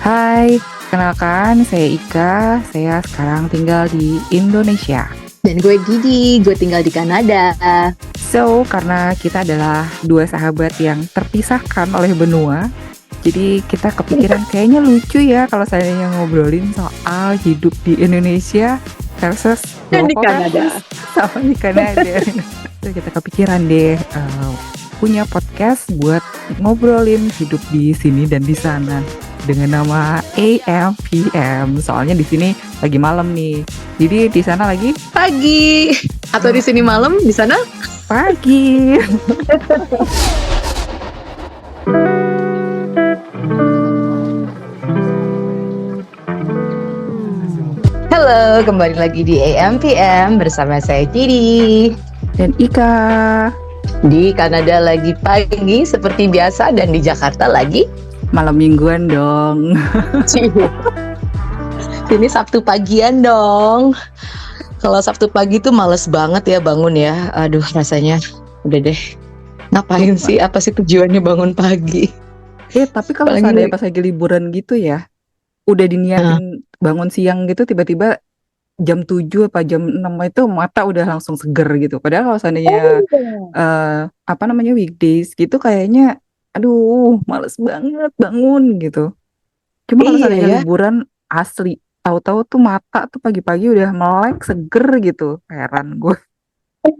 Hai, kenalkan saya Ika, saya sekarang tinggal di Indonesia. Dan gue Didi, gue tinggal di Kanada. So, karena kita adalah dua sahabat yang terpisahkan oleh benua, jadi kita kepikiran kayaknya lucu ya kalau saya ngobrolin soal hidup di Indonesia versus Dan di local Kanada. versus sama di Kanada. Terus kita kepikiran deh punya podcast buat ngobrolin hidup di sini dan di sana dengan nama AMPM. Soalnya di sini lagi malam nih. Jadi di sana lagi Pagi. Atau di sini malam, di sana pagi. Halo, kembali lagi di AMPM bersama saya Didi. Dan Ika. Di Kanada lagi pagi seperti biasa dan di Jakarta lagi Malam mingguan dong. Ini Sabtu pagian dong. Kalau Sabtu pagi tuh males banget ya bangun ya. Aduh, rasanya udah deh. Ngapain sih? Apa sih tujuannya bangun pagi? Tapi kalau Apalagi seandainya pas lagi liburan gitu ya, udah diniatin bangun siang gitu, tiba-tiba jam 7 apa jam 6 itu mata udah langsung seger gitu. Padahal kalau seandainya weekdays gitu kayaknya aduh males banget bangun gitu. Cuma kalau Iya seandainya ya. liburan asli tahu-tahu tuh mata tuh pagi-pagi udah melek seger gitu. Heran gue.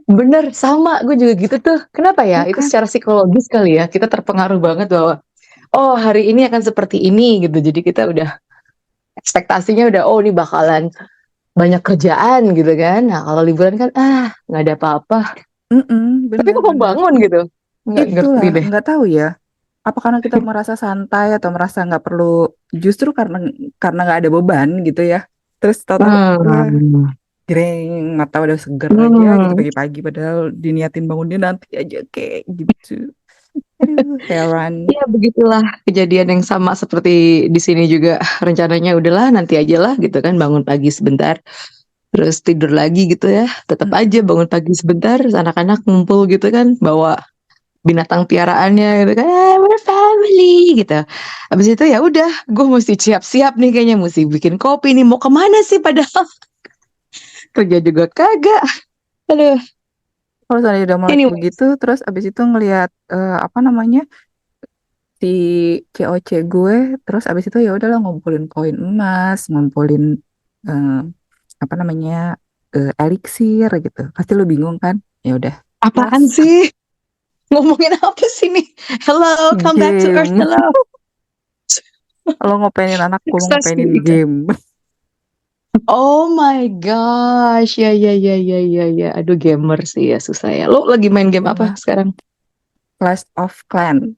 Bener, sama. Gue juga gitu tuh. Kenapa ya? Ya Itu kan? secara psikologis kali ya. Kita terpengaruh banget bahwa, oh hari ini akan seperti ini gitu. Jadi kita udah, ekspektasinya udah, oh ini bakalan banyak kerjaan gitu kan. Nah kalau liburan kan, nggak ada apa-apa. Tapi kok mau Bener-bener. bangun gitu? Nggak ngerti Itulah, deh. nggak tahu ya. Apa karena kita merasa santai atau merasa nggak perlu, justru karena nggak ada beban gitu ya. Terus tahu-tahu Hmm. greng mata udah seger aja gitu Hmm. pagi-pagi padahal diniatin bangunnya nanti aja kayak gitu. Aduh, heran. Ya begitulah kejadian yang sama seperti di sini juga. Rencananya udahlah nanti aja lah gitu kan, bangun pagi sebentar. Terus tidur lagi gitu ya. Tetap Mm, aja bangun pagi sebentar, terus anak-anak ngumpul gitu kan, bawa binatang piaraannya gitu kan, we're family gitu. Habis itu ya udah, gue mesti siap-siap nih kayaknya, mesti bikin kopi nih. Mau kemana sih padahal kerja juga kagak. Aduh, Kalau saya udah melek anyway. begitu, terus abis itu ngelihat si COC gue, terus abis itu ya udahlah ngumpulin koin emas, ngumpulin eh, elixir gitu. Pasti lu bingung kan? Ya udah, Apaan las sih? Ngomongin apa sih nih? Hello, come back to earth, game. hello. Kalau ngopenin anakku, lu Ekstasi, ngopenin Ika. game. Oh my gosh, ya ya ya ya ya ya. Aduh, gamer sih ya, susah ya. Lo lagi main game apa Itulah sekarang? Clash of Clan.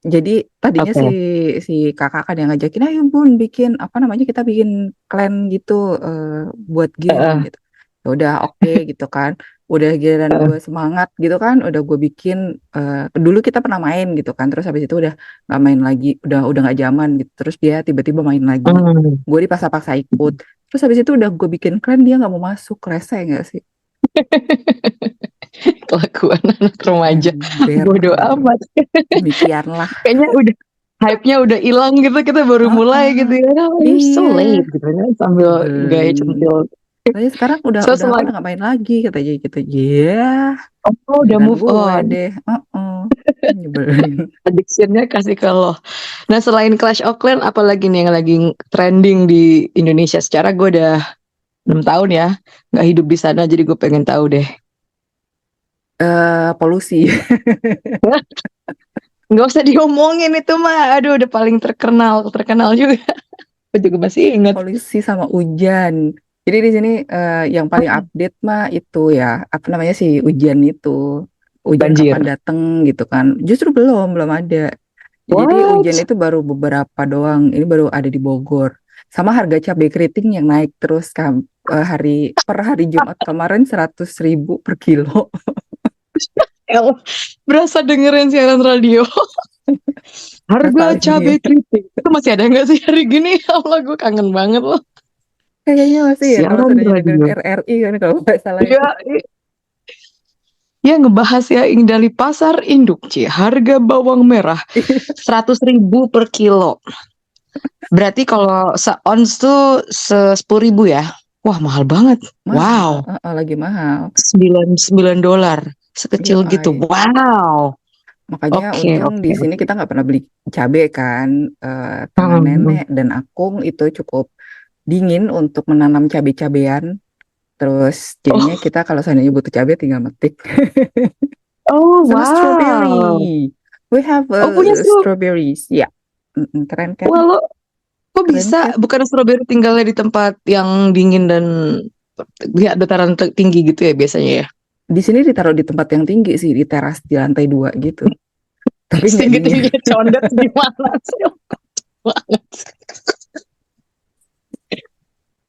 Jadi tadinya si Oke. si kakak kan yang ngajakin, ayo bun bikin kita bikin clan gitu eh, buat game Heeh, gitu. Ya udah oke gitu kan. Udah giliran heeh. gue semangat gitu kan, udah gue bikin dulu kita pernah main gitu kan. Terus habis itu udah nggak main lagi, udah nggak zaman gitu. Terus dia tiba-tiba main lagi. Hmm. Gue dipaksa-paksa ikut. Terus habis itu udah gue bikin clan dia nggak mau masuk, rese nggak sih? Kelakuan anak remaja. Ember. Bodoh amat. Demikianlah. Kayaknya udah hype-nya udah hilang gitu, kita baru mulai gitu Heeh. ya. Oh, you're so Iya. late gitu kan, sambil gaya Nyebelin. centil. Saya sekarang So udah selain, nggak main lagi katanya gitu. Ya, oh udah giliran move gue on. deh. Nyebelin. Addiction-nya kasih ke lo. Nah, selain Clash of Clans, apalagi nih yang lagi trending di Indonesia? Secara gue udah 6 tahun ya nggak hidup di sana, jadi gue pengen tahu deh. Polusi. Nggak usah diomongin itu mah, aduh udah paling terkenal juga. Gue juga masih ingat. Polusi sama hujan. Jadi di sini yang paling update mah itu ya, apa namanya sih hujan itu. Hujan kapan Banjir. dateng gitu kan. Justru belum ada. Jadi hujan What? itu baru beberapa doang. Ini baru ada di Bogor. Sama harga cabai keriting yang naik terus kan per hari Jumat kemarin 100.000 per kilo. El, berasa dengerin siaran radio. Harga Nostalgia. cabai keriting itu masih ada nggak sih hari gini? Ya Allah, gue kangen banget loh. Kayaknya masih ya kalau Siaran seandainya dengerin radio. RRI kan kalau nggak salah Iya, itu. ya ngebahas ya, dari pasar induk, Ci. Harga bawang merah 100.000 per kilo. Berarti kalau se-ons tuh 10.000 ya? Wah, mahal banget. Mahal, Wow, lagi mahal. $99 Iya, sekecil gitu. ay. Wow. Makanya Oke, untung oke, di sini oke. kita nggak pernah beli cabai kan. Tangan Hmm. nenek dan akung itu cukup dingin untuk menanam cabai-cabean. Terus jadinya Oh, kita kalau seandainya butuh cabai tinggal metik. oh, Sama wow. strawberry. We have Oh, punya strawberries. Ya, keren kan? Wah, lo kok Keren bisa? kan? Bukan strawberry tinggalnya di tempat yang dingin dan ya, dataran tinggi gitu ya biasanya ya? Di sini ditaruh di tempat yang tinggi sih, di teras di lantai 2 gitu. Tapi nggak dingin. Tinggi-tingginya condet gimana sih? Banget.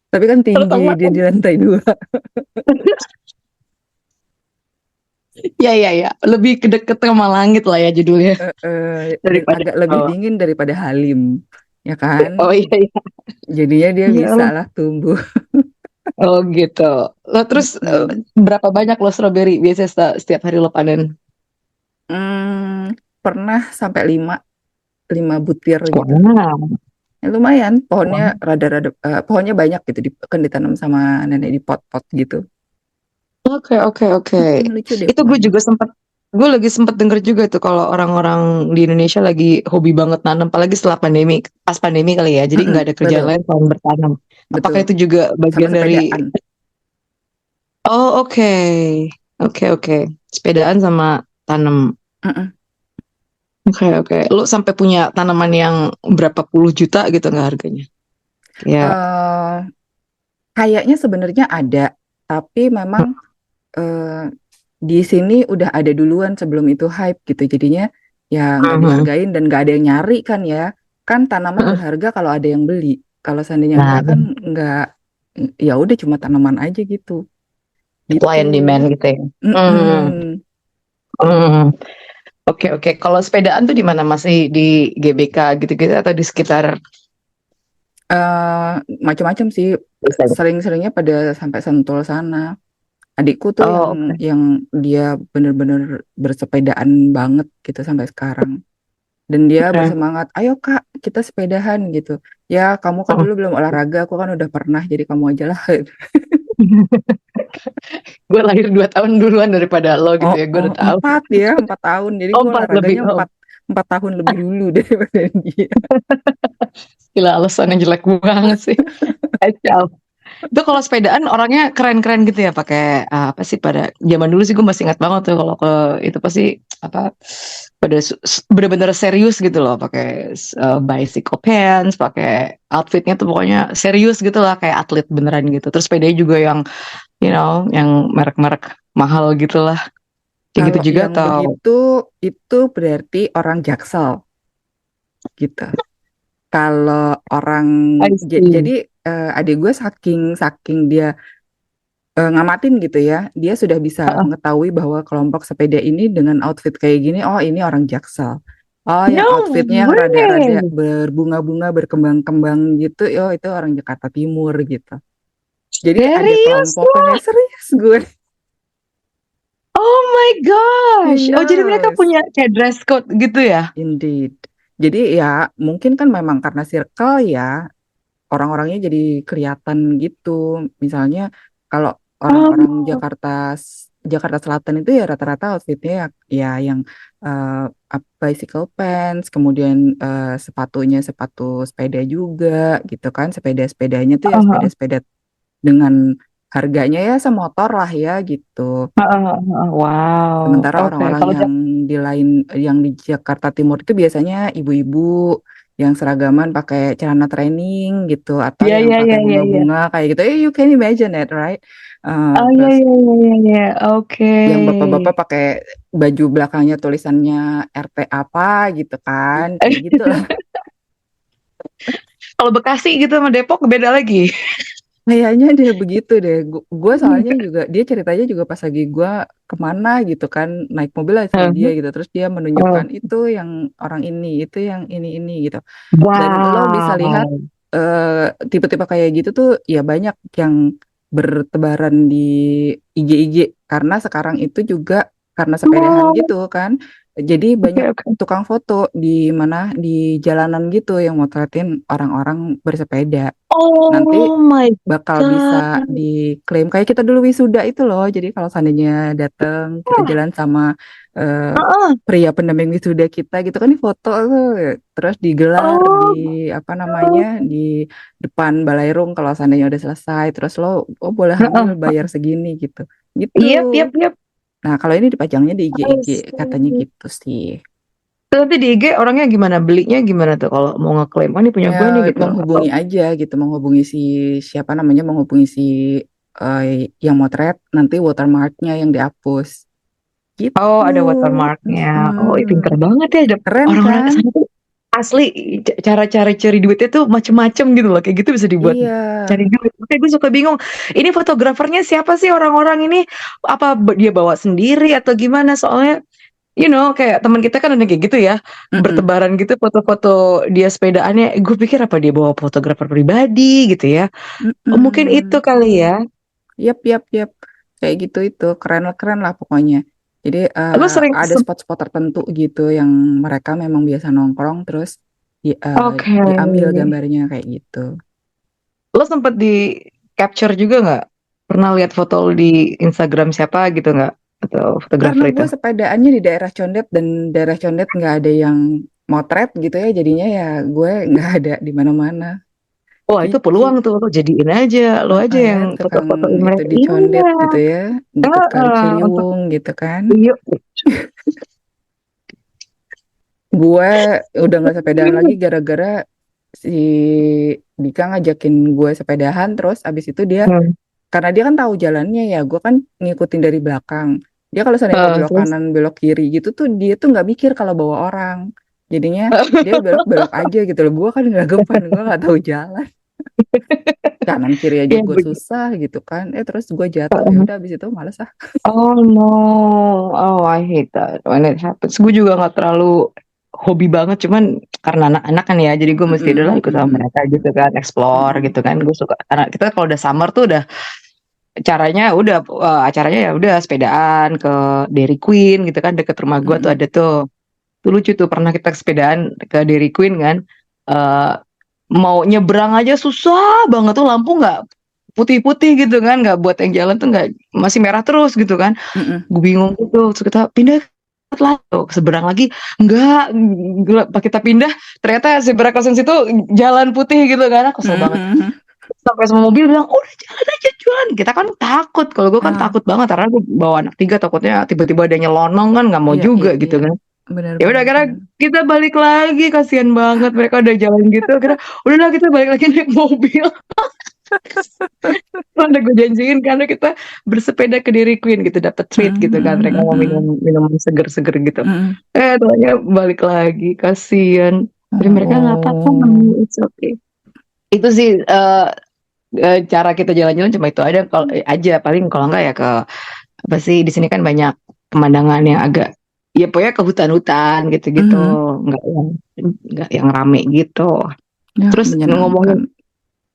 Tapi kan tinggi Terutama dia di lantai 2. ya, ya, ya, lebih ke deket sama langit lah ya judulnya Dan daripada agak lebih bawah. dingin daripada Halim. Ya kan? Oh iya, iya. Jadinya dia Iya bisa loh. lah tumbuh. Oh gitu. Lo terus Mm-mm. berapa banyak lo strawberry biasanya setiap hari lo panen? Pernah sampai 5 butir gitu. Wow. Ya, lumayan, pohonnya rada-rada, pohonnya banyak gitu, kan ditanam sama nenek di pot-pot gitu. Oke, oke, oke. Lucu deh Itu pohonnya. gue lagi sempet denger juga tuh kalau orang-orang di Indonesia lagi hobi banget nanam, apalagi setelah pandemi, pas pandemi kali ya, jadi nggak ada kerjaan Betul, lain selain bertanam. Apakah betul. itu juga Sama bagian dari? sepedaan. Oh, oke, oke, oke. Sepedaan sama tanam. Mm-mm. Oke, oke. Lu sampai punya tanaman yang berapa puluh juta gitu nggak harganya? Kayak, Eh, Kayaknya sebenarnya ada, tapi memang eh, di sini udah ada duluan sebelum itu hype gitu. Jadinya ya nggak mhm. dihargain dan nggak ada yang nyari kan ya. Kan tanaman berharga kalau ada yang beli. Kalau seandainya Nah, enggak kan nggak, ya udah cuma tanaman aja gitu. supply Gitu. and demand gitu ya. Hmm, Mm-mm. hmm. Oke, oke. Kalau sepedaan tuh di mana? Masih di GBK gitu-gitu atau di sekitar Eh, Macam-macam sih. biasanya? Sering-seringnya pada sampai Sentul sana. Adikku tuh Oh, yang oke. dia bener-bener bersepedaan banget gitu sampai sekarang. Dan dia Oke. bersemangat, ayo Kak, kita sepedahan gitu. Ya, kamu kan Hmm. dulu belum olahraga, aku kan udah pernah, jadi kamu aja lah. Gue lahir 2 tahun duluan daripada lo gitu Oh, ya. Gue oh, udah tahu. 4 tahun. Jadi Oh, gue empat lebih. olahraganya Oh, 4 tahun lebih dulu daripada dia. gila alasan yang jelek banget sih. Kacau. Itu kalau sepedaan orangnya keren-keren gitu ya pakai apa sih pada zaman dulu sih gue masih ingat banget tuh kalau ke itu pasti apa pada bener-bener serius gitu loh pakai bicycle pants, pakai outfitnya tuh pokoknya serius gitu lah kayak atlet beneran gitu. Terus sepedanya juga yang yang merek-merek mahal gitu lah. Kayak Kalau gitu juga yang atau begitu, itu berarti orang Jaksel gitu. Kalau orang, I jadi see. adik gue saking saking dia ngamatin gitu ya, dia sudah bisa Uh-uh. mengetahui bahwa kelompok sepeda ini dengan outfit kayak gini, oh ini orang Jaksel. Oh yang No outfitnya yang rada-rada way. berbunga-bunga, berkembang-kembang gitu, oh itu orang Jakarta Timur gitu. Jadi ada Serius kelompoknya, lo? serius gue. Oh my Who gosh. Oh, jadi mereka knows? punya kayak dress code gitu ya? Indeed. Jadi ya mungkin kan memang karena circle ya, orang-orangnya jadi kelihatan gitu. Misalnya kalau orang-orang Oh, Jakarta Selatan itu ya rata-rata outfitnya ya, ya yang bicycle pants, kemudian sepatunya sepatu sepeda juga gitu kan. Sepeda-sepedanya tuh ya uh-huh. sepeda-sepeda dengan harganya ya semotor lah ya gitu. Wow, Sementara oke. orang-orang Kalau yang di Jakarta Timur itu biasanya ibu-ibu yang seragaman pakai celana training gitu atau ya, yang ya, pakai ya, ya, ya. bunga-bunga kayak gitu. You can imagine it, right? Oh, ya, Terus ya, ya, ya, ya. Oke. yang bapak-bapak pakai baju belakangnya tulisannya RT apa gitu kan, kayak gitu lah. Kalau Bekasi gitu sama Depok beda lagi. Kayaknya dia begitu deh. Gue soalnya juga dia ceritanya juga pas lagi gue kemana gitu kan naik mobil lah sama dia Uh-huh. gitu. Terus dia menunjukkan Oh. itu yang orang itu yang ini gitu. Dan lo bisa lihat Wow. tipe-tipe kayak gitu tuh ya banyak yang bertebaran di IG-IG karena sekarang itu juga karena sepedahan Oh, gitu kan. Jadi Oke, banyak oke. tukang foto di mana di jalanan gitu yang motretin orang-orang bersepeda. Nanti Oh my bakal bisa God. diklaim kayak kita dulu wisuda itu loh. Jadi kalau seandainya datang kita jalan sama eh, Heeh. pria pendamping wisuda kita gitu kan di foto tuh, terus digelar di Oh. apa namanya di depan balairung kalau seandainya udah selesai. Terus lo oh boleh ambil Heeh. bayar segini gitu. Gitu. Yep, yep, yep. Nah, kalau ini dipajangnya di I IG katanya see. gitu sih. Terus nanti di IG orangnya gimana? Belinya gimana tuh kalau mau ngeklaim? Oh, ini punya Ya gue nih gitu. Atau menghubungi aja gitu, menghubungi si siapa namanya, menghubungi si yang motret, nanti watermarknya yang dihapus oh, gitu. ada watermarknya. Oh, ih, pinter Mm-mm. banget ya. Keren Orang-orang kan? kesana tuh asli cara-cara cari duitnya tuh macem-macem gitu loh. Kayak gitu bisa dibuat Iya. cari duit. Makanya gue suka bingung. Ini fotografernya siapa sih orang-orang ini? Apa dia bawa sendiri atau gimana? Soalnya kayak teman kita kan ada kayak gitu ya, Mm-mm. bertebaran gitu foto-foto dia sepedaannya. Gue pikir apa dia bawa fotografer pribadi gitu ya. Oh, mungkin itu Mm-mm. kali ya. Yap, yap, yap. Kayak gitu itu keren keren lah pokoknya. Jadi Lu sering ada spot-spot tertentu gitu yang mereka memang biasa nongkrong terus Oke. diambil gambarnya kayak gitu. Lo sempet di capture juga nggak? Pernah lihat foto lo di Instagram siapa gitu nggak? Atau Karena fotografer itu? gue sepedaannya di daerah Condet dan daerah Condet nggak ada yang motret gitu ya, jadinya ya gue nggak ada di mana-mana Wah, itu peluang gitu. tuh, lo jadiin aja, lo aja Ya yang tukang foto-fotoin itu mereka. di Iya, Condet gitu ya, deket Kali untuk Ciliwung gitu kan. iya. Gue udah nggak sepedaan lagi gara-gara si Dika ngajakin gue sepedahan, terus abis itu dia Hmm. karena dia kan tahu jalannya ya, gue kan ngikutin dari belakang. Dia kalau seandainya mau belok Terus kanan, belok kiri gitu tuh dia tuh nggak mikir kalau bawa orang. Jadinya dia belok-belok aja gitu loh. Gue kan nggak gempan, gue nggak tahu jalan. Kanan kiri aja ya gue begitu. susah gitu kan. Terus gue jatuh ya udah abis itu males ah. Oh no, oh I hate that when it happens. Gue juga nggak terlalu hobi banget, cuman karena anak-anak kan ya, jadi gue mesti Mm-mm, dulu ikut sama mm-mm, mereka gitu kan, explore mm-mm, gitu kan. Gue suka karena kita kalau udah summer tuh udah acaranya ya udah sepedaan ke Dairy Queen gitu kan, deket rumah gue tuh mm-mm, ada tuh. Tuh lucu tuh pernah kita sepedaan ke Dairy Queen kan. eh Mau nyebrang aja susah banget tuh, lampu nggak putih-putih gitu kan, nggak buat yang jalan tuh nggak, masih merah terus gitu kan. mm-mm, Gue bingung gitu, terus kita pindah lah tuh seberang lagi, enggak, pas kita pindah ternyata zebra crossing situ jalan putih gitu kan, aku kesel banget. mm-mm. Sampai semua mobil bilang udah jalan aja, jalan. Kita kan takut, kalau gue kan Ah, takut banget karena gue bawa anak tiga, takutnya tiba-tiba ada nyelonong kan, nggak mau iya, iya, juga gitu iya. kan. Ya udah, Benar-benar. karena kita balik lagi, kasihan banget mereka udah jalan gitu, kira udahlah kita balik lagi naik mobil. Udah gue janjiin karena kita bersepeda ke Dairy Queen gitu, dapet treat gitu kan, mereka mau Mm-mm, minum minuman seger-seger gitu. mm-mm. Tanya balik lagi, kasihan. Tapi mereka nggak apa-apa, Oh. mami, it's okay. Itu sih cara kita jalan-jalan cuma itu aja, paling kalau enggak ya ke apa sih, di sini kan banyak pemandangan yang agak, ya pokoknya ke hutan-hutan gitu-gitu, Mhm. nggak yang nggak yang rame gitu. Ya, Terus ngomongin menyenangkan.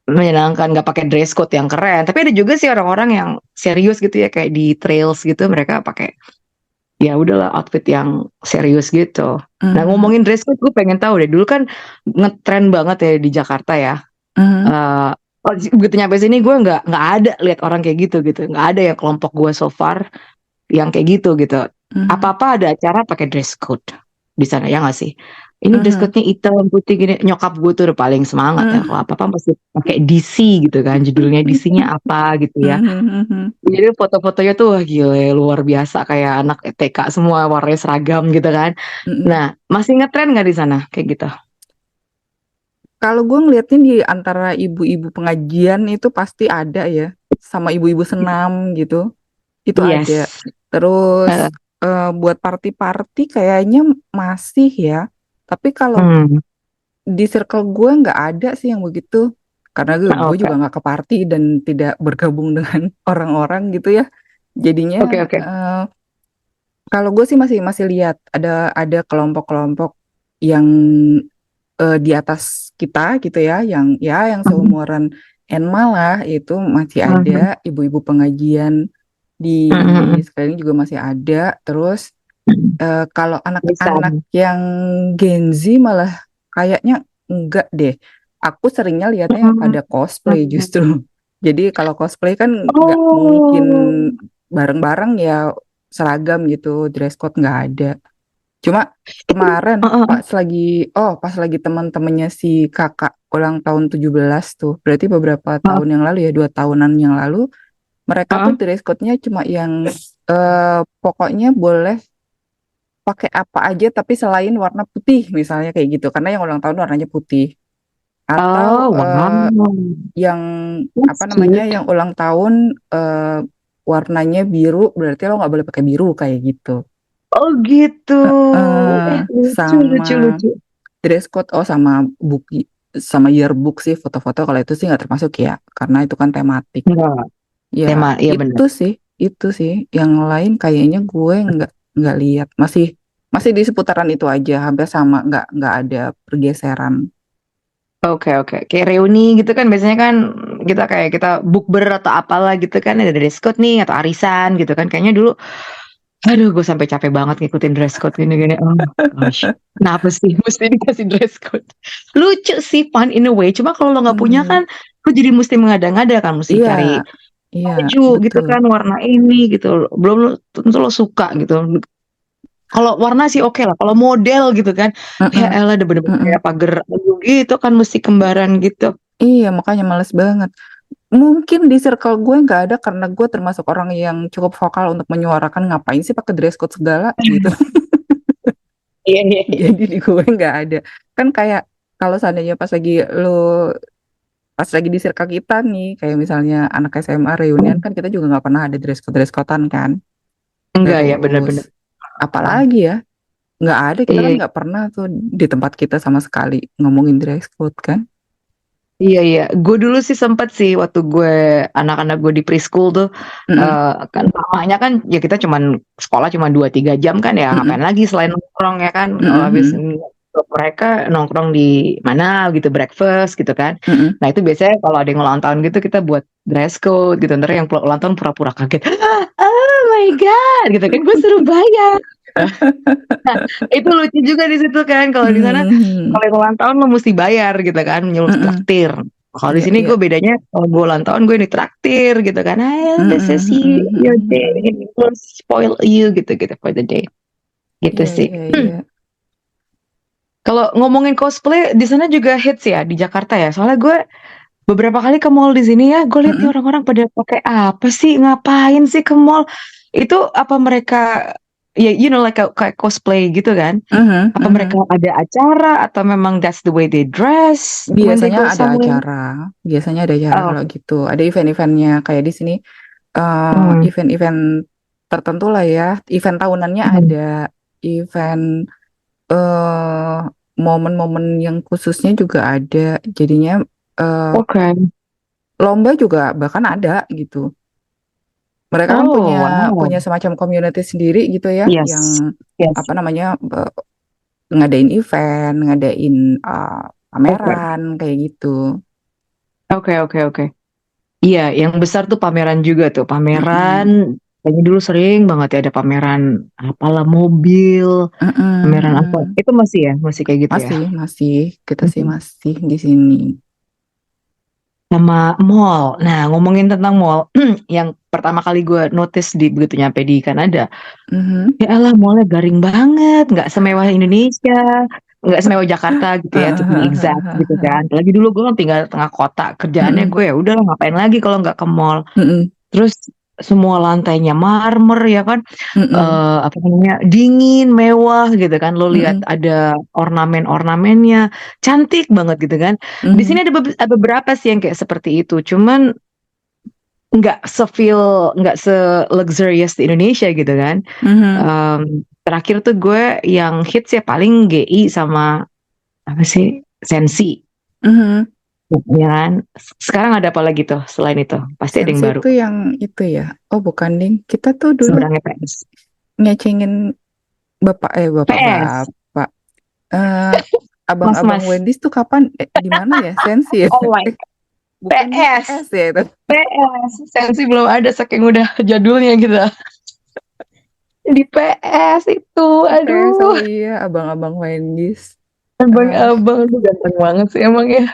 menyenangkan, nggak pakai dress code yang keren, tapi ada juga sih orang-orang yang serius gitu ya, kayak di trails gitu mereka pakai, ya udahlah, outfit yang serius gitu. Nah, Mhm. ngomongin dress code, gue pengen tahu deh, dulu kan ngetren banget ya di Jakarta ya. Mhm. eh Begitu nyampe sini gue nggak ada lihat orang kayak gitu, nggak ada yang kelompok gue so far yang kayak gitu. Mhm. Apa-apa ada acara pakai dress code di sana, ya nggak sih? Ini dress Mhm. code-nya hitam putih gini. Nyokap gue tuh udah paling semangat ya, Mhm. kalau apa-apa pasti pakai DC gitu kan, judulnya DC-nya apa gitu ya. Mhm. Jadi foto-fotonya tuh wah gile, luar biasa, kayak anak TK semua, warnanya seragam gitu kan. Mhm. Nah, masih ngetren nggak di sana kayak gitu? Kalau gue ngeliatnya di antara ibu-ibu pengajian itu pasti ada ya, sama ibu-ibu senam gitu, itu ada. Yes. Terus Eh, buat party-party kayaknya masih ya. Tapi kalau hmm, di circle gue nggak ada sih yang begitu. Karena gue oke, juga nggak ke party dan tidak bergabung dengan orang-orang gitu ya. oke, Jadinya oke. kalau gue sih masih masih lihat ada kelompok-kelompok yang di atas kita gitu ya, yang Mhm, seumuran Enma lah itu masih mhm, ada, ibu-ibu pengajian di mhm, sekeliling juga masih ada, terus Kalau anak-anak Bisa. yang Gen Z malah kayaknya enggak deh. Aku seringnya lihatnya yang Hmm. pada cosplay justru. Jadi kalau cosplay kan nggak mungkin Oh. bareng-bareng ya, seragam gitu, dress code nggak ada. Cuma Itu, kemarin uh-uh. pas lagi teman-temannya si kakak ulang tahun 17 tuh, berarti beberapa Uh-uh. tahun yang lalu ya, 2 tahunan yang lalu, mereka tuh Uh-uh. dress code-nya cuma yang pokoknya boleh pakai apa aja tapi selain warna putih misalnya kayak gitu, karena yang ulang tahun warnanya putih. Atau Oh, wow. yang apa That's namanya, cute. yang ulang tahun warnanya biru, berarti lo nggak boleh pakai biru kayak gitu. Oh gitu. Lucu, lucu, Sama lucu. dress code, sama buku, sama yearbook sih, foto-foto kalau itu sih nggak termasuk ya, karena itu kan tematik. Enggak, Ya tema, iya benar. itu sih yang lain kayaknya gue nggak lihat, masih masih di seputaran itu aja, hampir sama, nggak ada pergeseran. Oke, oke. Kayak reuni gitu kan biasanya kan kita bukber atau apalah gitu kan ada dress code nih atau arisan gitu kan. Kayaknya dulu aduh gue sampai capek banget ngikutin dress code gini-gini. Oh gosh. Kenapa sih mesti dikasih dress code? Lucu sih, fun in a way. Cuma kalau lo nggak punya Mhm. kan lo jadi mesti mengada-ngada kan mesti Iya, cari iya, baju gitu betul. kan warna ini gitu. Belum lo tentu lo suka gitu. Kalau warna sih oke lah. Kalau model gitu kan, ya Mm-mm, elah udah bener-bener mm-mm. kayak pagar ayu gitu kan mesti kembaran gitu. Iya, makanya males banget. Mungkin di circle gue nggak ada karena gue termasuk orang yang cukup vokal untuk menyuarakan ngapain sih pakai dress code segala gitu. Iya, iya, iya. Jadi di gue nggak ada. Kan kayak kalau seandainya pas lagi di circle kita nih, kayak misalnya anak SMA reunian kan, kita juga nggak pernah ada dress codean kan. Enggak ya, Terus bener-bener. apalagi ya, nggak ada, kita kan Iya, nggak pernah tuh di tempat kita sama sekali ngomongin dress code kan. iya, iya. Gue dulu sih sempet sih waktu gue anak-anak gue di preschool tuh Mm-mm, kan mamanya kan ya kita cuman sekolah cuma 2-3 jam kan ya mm-mm, ngapain lagi selain nongkrong ya kan kalau habis mm-mm, mereka nongkrong di mana gitu breakfast gitu kan. mm-mm. Nah itu biasanya kalau ada yang ulang tahun gitu kita buat dress code gitu ntar yang ulang tahun pura-pura kaget. Oh my god gitu kan gue suruh bayar. Nah, itu lucu juga di situ kan. Kalau di sana, Mhm, kalau yang ulang tahun lo mesti bayar gitu kan, nyuruh mhm. traktir. Kalau di Iya, sini iya. gue bedanya, kalau gue ulang tahun gue ditraktir gitu kan. Ayo, this is Mhm, you, mhm, your mhm, day, mhm. we'll spoil you gitu-gitu for the day. Gitu Iya, sih. iya, iya. Kalau ngomongin cosplay, di sana juga hits ya di Jakarta ya. Soalnya gue beberapa kali ke mall di sini ya, gue lihat nih Mhm, orang-orang pada pakai apa sih, ngapain sih ke mall? Itu apa mereka ya like kayak cosplay gitu kan? mhm, Apa mereka mhm. ada acara atau memang that's the way they dress when they Biasanya go ada somewhere? acara, biasanya ada acara Oh, kalau gitu. Ada event-eventnya kayak di sini. hmm, Event-event tertentu lah ya. Event tahunannya hmm. ada, event eh momen-momen yang khususnya juga ada. Jadinya eh, Oke. lomba juga bahkan ada gitu. Mereka kan punya Oh, wow. punya semacam community sendiri gitu ya, yang Yes. Yes. apa namanya, ngadain event, ngadain Oke. pameran kayak gitu. Oke, oke, oke. Iya, yang besar tuh pameran juga tuh. Pameran, Mm-mm. kayaknya dulu sering banget ya ada pameran apalah mobil, Mm-mm, pameran apa. mm-mm. Itu masih ya, masih kayak gitu ya. Masih, masih kita sih Mhm. masih di sini. Sama mall. Nah, ngomongin tentang mall, yang pertama kali gue notice di begitu nyampe di Kanada, Mhm. ya elah mallnya garing banget, nggak semewah Indonesia, nggak semewah Jakarta gitu ya, to be exact gitu kan. Lagi dulu gue kan tinggal tengah kota, kerjaannya Mm-mm, gue ya udah ngapain lagi kalau nggak ke mall. mm-mm, Terus semua lantainya marmer ya kan, mm-mm, apa namanya dingin, mewah gitu kan. Lo lihat mm-mm, ada ornamen-ornamennya, cantik banget gitu kan. Di sini mhm, ada beberapa sih yang kayak seperti itu, cuman nggak se luxurious di Indonesia gitu kan. mhm, Terakhir tuh gue yang hits ya paling GI sama apa sih Sensi, mhm. ya kan. Sekarang ada apa lagi tuh selain itu? Pasti ada yang Sensi baru. itu yang itu ya. Oh, bukan ding. Kita tuh dulu Seberangnya PS. ngecengin PS, bapak-bapak. eh Abang-abang Mas-mas. Wendy's tuh kapan, di mana ya? Sensi ya? Oh my, Bukannya PS PS, ya itu. PS. Sensi belum ada saking udah jadulnya gitu. di PS itu, PS, aduh, oh iya, abang-abang Wendy's. Ah, abang-abang tuh ganteng banget sih emang ya.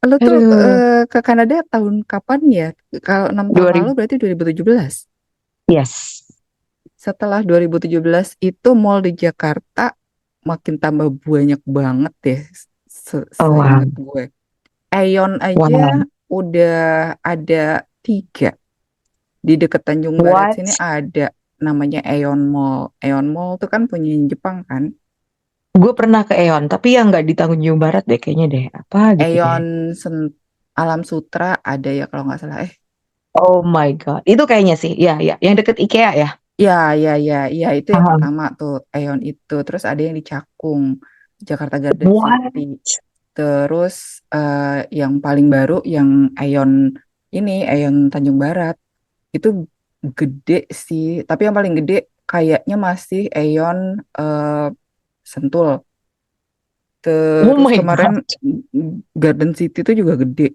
lo tuh Aduh, ke Kanada tahun kapan ya? Kalau 6 tahun lalu 2000, berarti 2017. yes. Setelah 2017 itu mall di Jakarta makin tambah banyak banget deh, Oh wow, seingat gue. Aeon aja wow, udah ada 3 di dekat Tanjung Barat what? sini ada namanya Aeon Mall. Aeon Mall tuh kan punya Jepang kan. Gue pernah ke Eon, tapi yang nggak di Tanjung Barat deh kayaknya deh. Apa gitu deh. Aeon Alam Sutra ada ya kalau nggak salah. Oh my God. Itu kayaknya sih. Ya, ya. Yang deket IKEA ya. Ya, ya, ya, ya itu yang Paham. pertama tuh Aeon itu. Terus ada yang di Cakung, Jakarta Garden What? City. Terus yang paling baru yang Aeon ini Aeon Tanjung Barat itu gede sih. Tapi yang paling gede kayaknya masih Aeon Sentul. Oh Terus my kemarin God. Garden City itu juga gede.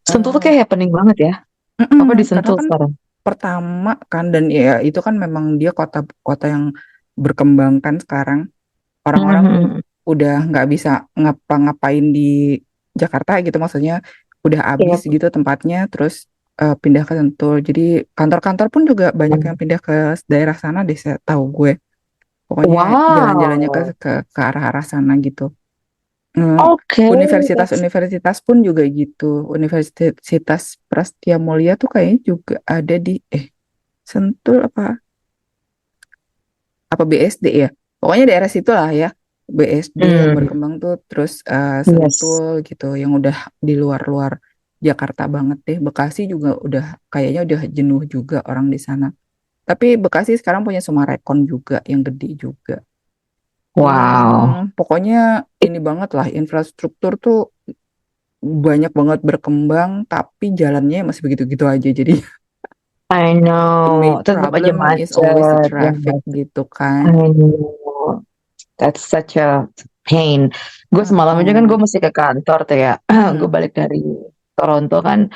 Sentul tuh Eh, kayak happening banget ya. Apa karena disentul kan sekarang? pertama kan dan ya itu kan memang dia kota-kota yang berkembang kan sekarang. Orang-orang Mhm. udah nggak bisa ngapa-ngapain di Jakarta gitu, maksudnya udah habis Iya. gitu tempatnya, terus pindah ke Sentul. Jadi kantor-kantor pun juga banyak yang pindah ke daerah sana deh, saya tahu gue. Pokoknya jalan-jalannya Wow. ke arah-arah sana gitu. Eh, Oke. That's Universitas-universitas pun juga gitu. Universitas Prastia Mulia tuh kayaknya juga ada di Sentul apa BSD ya. Pokoknya daerah situ lah ya. BSD yang hmm, berkembang tuh terus yes. Sentul gitu yang udah di luar-luar Jakarta banget deh. Bekasi juga udah kayaknya udah jenuh juga orang di sana. Tapi Bekasi sekarang punya Summarecon juga yang gede juga. Wow. Pokoknya ini banget lah infrastruktur tuh banyak banget berkembang tapi jalannya masih begitu-gitu aja. Jadi I the know. main Tetap aja problem is always the macet. Ya, traffic macet. gitu I kan. know. That's such a pain. Gue semalam aja kan Heeh. gue mesti ke kantor tuh ya. Gue Mm-mm. balik dari Toronto kan,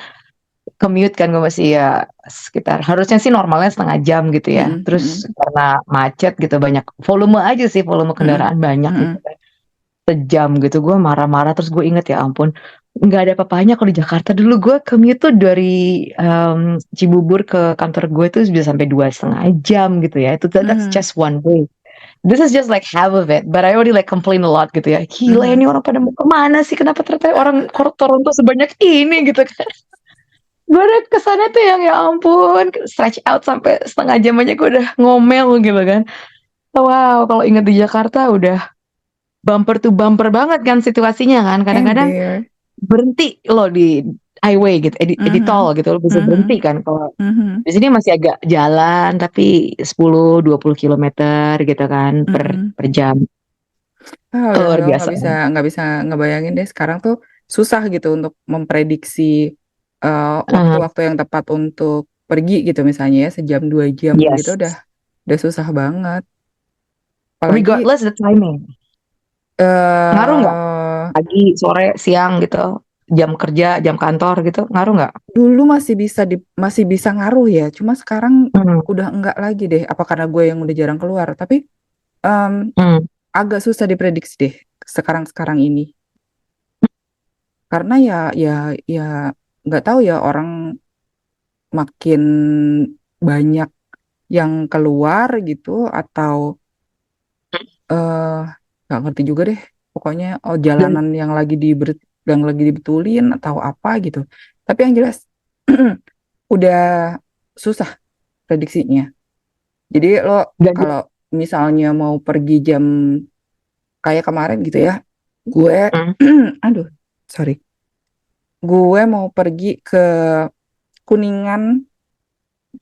commute kan gue masih ya sekitar, harusnya sih normalnya setengah jam gitu ya. Mm-mm. Terus Mm-mm. karena macet gitu, banyak volume aja sih, volume Mm-mm. kendaraan banyak gitu Mm-mm. kan. Sejam gitu gue marah-marah, terus gue inget ya ampun, nggak ada apa-apanya kalau di Jakarta. Dulu gue commute tuh dari Cibubur ke kantor gue tuh bisa sampai 2,5 jam gitu ya. Itu that's Mhm, just one way. This is just like half of it, but I already like complain a lot gitu ya. Gila mhm. ini orang pada mau kemana sih? Kenapa ternyata orang Toronto sebanyak ini gitu kan? Gue udah kesana tuh yang ya ampun, stretch out sampai setengah jam aja gue udah ngomel gitu kan. Wow, kalau inget di Jakarta udah bumper to bumper banget kan situasinya kan. Kadang-kadang Ember. berhenti loh di highway gitu, di tol Mhm, gitu, lo bisa berhenti mhm, kan. Kalau mhm, di sini masih agak jalan tapi 10-20 kilometer gitu kan mhm. per jam. Udah Luar lo biasa. nggak bisa ngebayangin deh sekarang tuh susah gitu untuk memprediksi Uh, waktu-waktu yang tepat untuk pergi gitu misalnya ya 1 jam 2 jam gitu yes. udah susah banget. Apalagi Regardless the timing. Ngaruh nggak? eh Pagi, sore, siang gitu, jam kerja, jam kantor gitu, ngaruh nggak? dulu masih bisa ngaruh ya, cuma sekarang Hmm, udah enggak lagi deh. Apa karena gue yang udah jarang keluar? Tapi em, hmm. agak susah diprediksi deh sekarang-sekarang ini. Karena ya nggak tahu ya orang makin banyak yang keluar gitu atau eh nggak ngerti juga deh. Pokoknya Dan, jalanan yang lagi dibetulin atau apa gitu. Tapi yang jelas udah susah prediksinya. Jadi lo dan, kalau misalnya mau pergi jam kayak kemarin gitu ya, gue hmm, aduh sorry, gue mau pergi ke Kuningan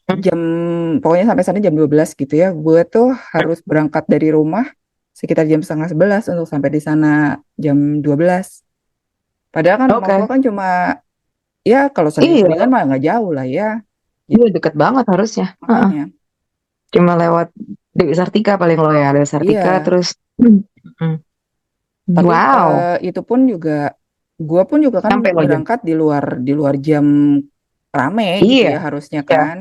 hmm. jam pokoknya sampai sana jam 12 gitu ya. Gue tuh harus berangkat dari rumah sekitar jam setengah 11 untuk sampai di sana jam 12. Padahal kan rumah gue Oke. kan cuma ya kalau stasiun Iya, Kuningan mah nggak jauh lah ya. Gitu iya deket banget harusnya. Heeh. makanya. Cuma lewat Dewi Sartika paling lo ya, Dewi Sartika Iya, terus. Hmm. tapi Wow, itu pun juga gue pun juga kan sampai lo jam. berangkat di luar jam rame gitu ya Iya, harusnya iya. kan.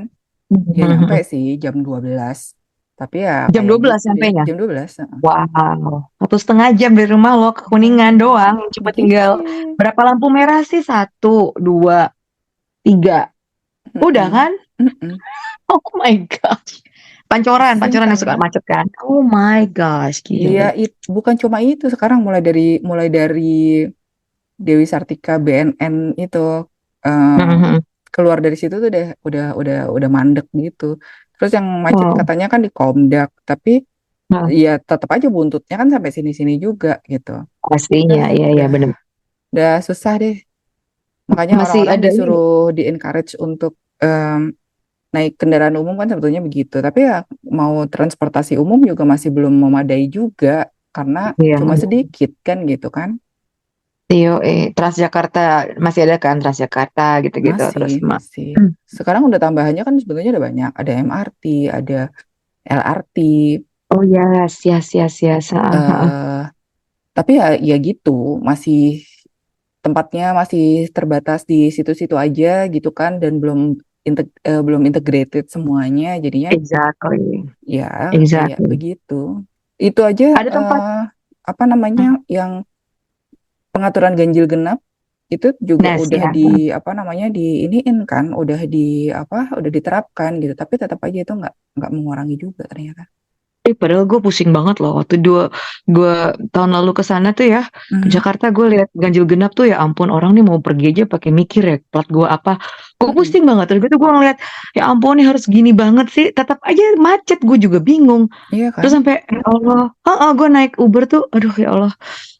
Ya nyampe sih jam 12. Tapi ya Jam kayak 12 gitu deh, sampainya. jam 12. Wow, 1,5 jam dari rumah lo ke Ya Kuningan doang. Cuma tinggal dikit. berapa lampu merah sih? Satu, dua, tiga. Udah Mm-mm. kan? Mm-mm. Oh my gosh. Pancoran, Pancoran yang suka Simpel. macet kan? Oh my gosh, Iya, gile. bukan cuma itu. Sekarang mulai dari Dewi Sartika BNN itu, eh, Mhm. keluar dari situ tuh udah mandek gitu. Terus yang macet Wow. katanya kan di Komdak, tapi Nah, ya tetap aja buntutnya kan sampai sini-sini juga gitu. Udah, pastinya, iya, iya udah, bener. udah susah deh. Makanya Masih orang-orang ada ini. disuruh di-encourage untuk naik kendaraan umum kan sebetulnya begitu. Tapi ya mau transportasi umum juga masih belum memadai juga karena Iya. cuma sedikit kan gitu kan. Iyo, Transjakarta masih ada kan Transjakarta gitu-gitu Masih, terus masih. Sekarang udah tambahannya kan sebetulnya udah banyak. Ada MRT, ada LRT. Oh yes, yes, yes, yes. eh tapi ya gitu, masih tempatnya masih terbatas di situ-situ aja gitu kan dan belum integrated semuanya. Jadinya Exactly, ya kayak exactly. begitu. Itu aja Ada tempat. apa namanya yang pengaturan ganjil genap itu juga Nah, udah ya. apa namanya diiniin kan, udah diterapkan gitu. Tapi tetap aja itu nggak mengurangi juga ternyata. Padahal gue pusing banget loh waktu dua tahun lalu ke sana tuh ya, ke Mhm, Jakarta gue lihat ganjil genap tuh, ya ampun, orang nih mau pergi aja pakai mikir ya plat gue apa. Gue mhm. pusing banget terus gue ngeliat, ya ampun nih harus gini banget sih, tetap aja macet, gue juga bingung. Iya Terus kan? sampai ya Allah, gue naik Uber tuh, aduh ya Allah,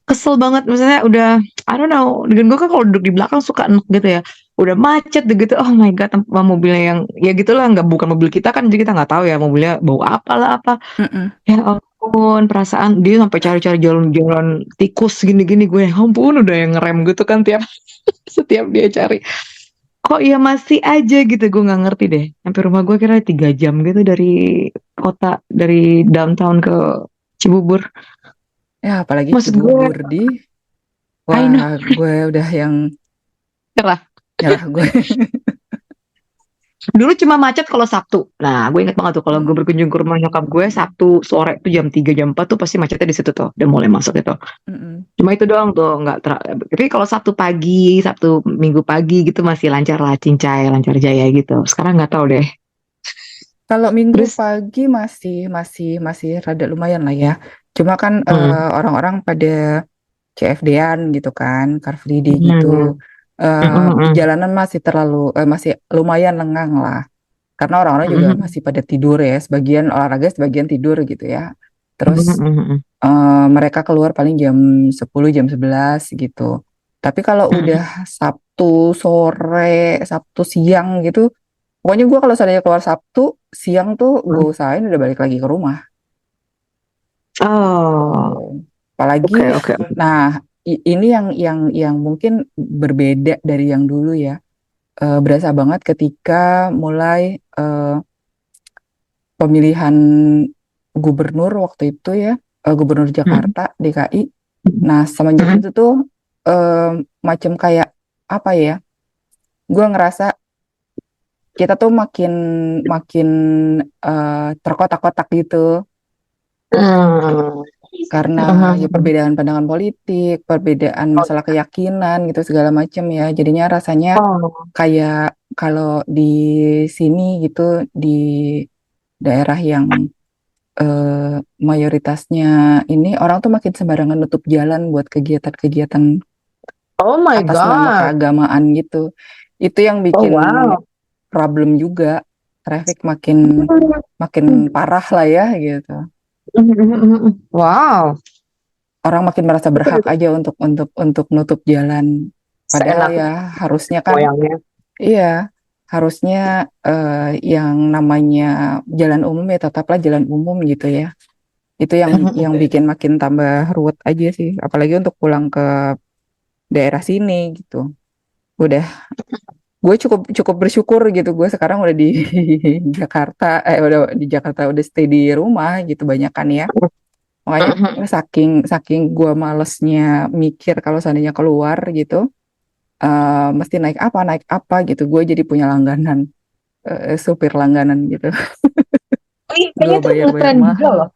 kesel banget, misalnya udah I don't know, dengan gue kan kalau duduk di belakang suka enak gitu ya, udah macet deh gitu, oh my god, mobilnya yang ya gitulah, nggak, bukan mobil kita kan, jadi kita nggak tahu ya mobilnya bau apalah apa. Mhm. Ya ampun, perasaan dia sampai cari-cari jalan-jalan tikus gini-gini, gue ya ampun udah yang ngerem gitu kan tiap setiap dia cari, kok ya masih aja gitu, gue nggak ngerti deh, sampai rumah gue kira 3 jam gitu dari kota, dari downtown ke Cibubur. Ya apalagi Maksud gue, Cibubur I know, wah gue udah yang cerah. nyerah gue. Dulu cuma macet kalau Sabtu. Nah, gue inget banget tuh kalau gue Mm, berkunjung ke rumah nyokap gue Sabtu sore tuh jam 3 jam 4 tuh pasti macetnya di situ tuh. Udah mulai masuk itu. mm-mm. Cuma itu doang tuh, nggak tapi kalau Sabtu pagi, Sabtu Minggu pagi gitu masih lancar lah, Cincai, lancar jaya gitu. Sekarang nggak tahu deh. Kalau minggu Terus, pagi masih rada lumayan lah ya. Cuma kan hmm, orang-orang pada CFD-an gitu kan, Car Free Day gitu. hmm, hmm, Jalanan masih lumayan lengang lah. Karena orang-orang juga hmm, masih pada tidur ya, sebagian olahraga, sebagian tidur gitu ya. Terus hmm, mereka keluar paling jam 10 jam 11 gitu. Tapi kalau udah Sabtu sore, Sabtu siang gitu, pokoknya gue kalau seandainya keluar Sabtu siang tuh gue usahain udah balik lagi ke rumah. oh, Oh. Apalagi, oke, oke. nah ini yang mungkin berbeda dari yang dulu ya. Berasa banget ketika mulai pemilihan gubernur waktu itu ya, gubernur Hmm, Jakarta DKI. Nah, semenjak hmm, itu tuh eh, macam kayak apa ya? Gue ngerasa kita tuh makin makin terkotak-kotak gitu hmm, karena ya hmm. perbedaan pandangan politik, perbedaan Oh, masalah keyakinan gitu segala macam ya. Jadinya rasanya oh, kayak kalau di sini gitu di daerah yang mayoritasnya ini orang tuh makin sembarangan nutup jalan buat kegiatan-kegiatan oh my atas nama God. keagamaan gitu. Itu yang Oh bikin wow. problem juga. Traffic makin makin parah lah ya gitu. Wow. Orang makin merasa berhak aja untuk nutup jalan. Padahal Seenak ya harusnya kan, goyangnya. iya, harusnya yang namanya jalan umum ya tetaplah jalan umum gitu ya. Itu yang bikin makin tambah ruwet aja sih. Apalagi untuk pulang ke daerah sini gitu. Udah, gue cukup cukup bersyukur gitu. Gue sekarang udah di Jakarta, udah stay di rumah gitu banyak kan ya. Makanya saking saking gue malesnya mikir kalau seandainya keluar gitu, mesti naik apa gitu. Gue jadi punya langganan supir langganan gitu. Oh iya, kayaknya Gak tuh bayar-bayar ngetren juga mahal. loh.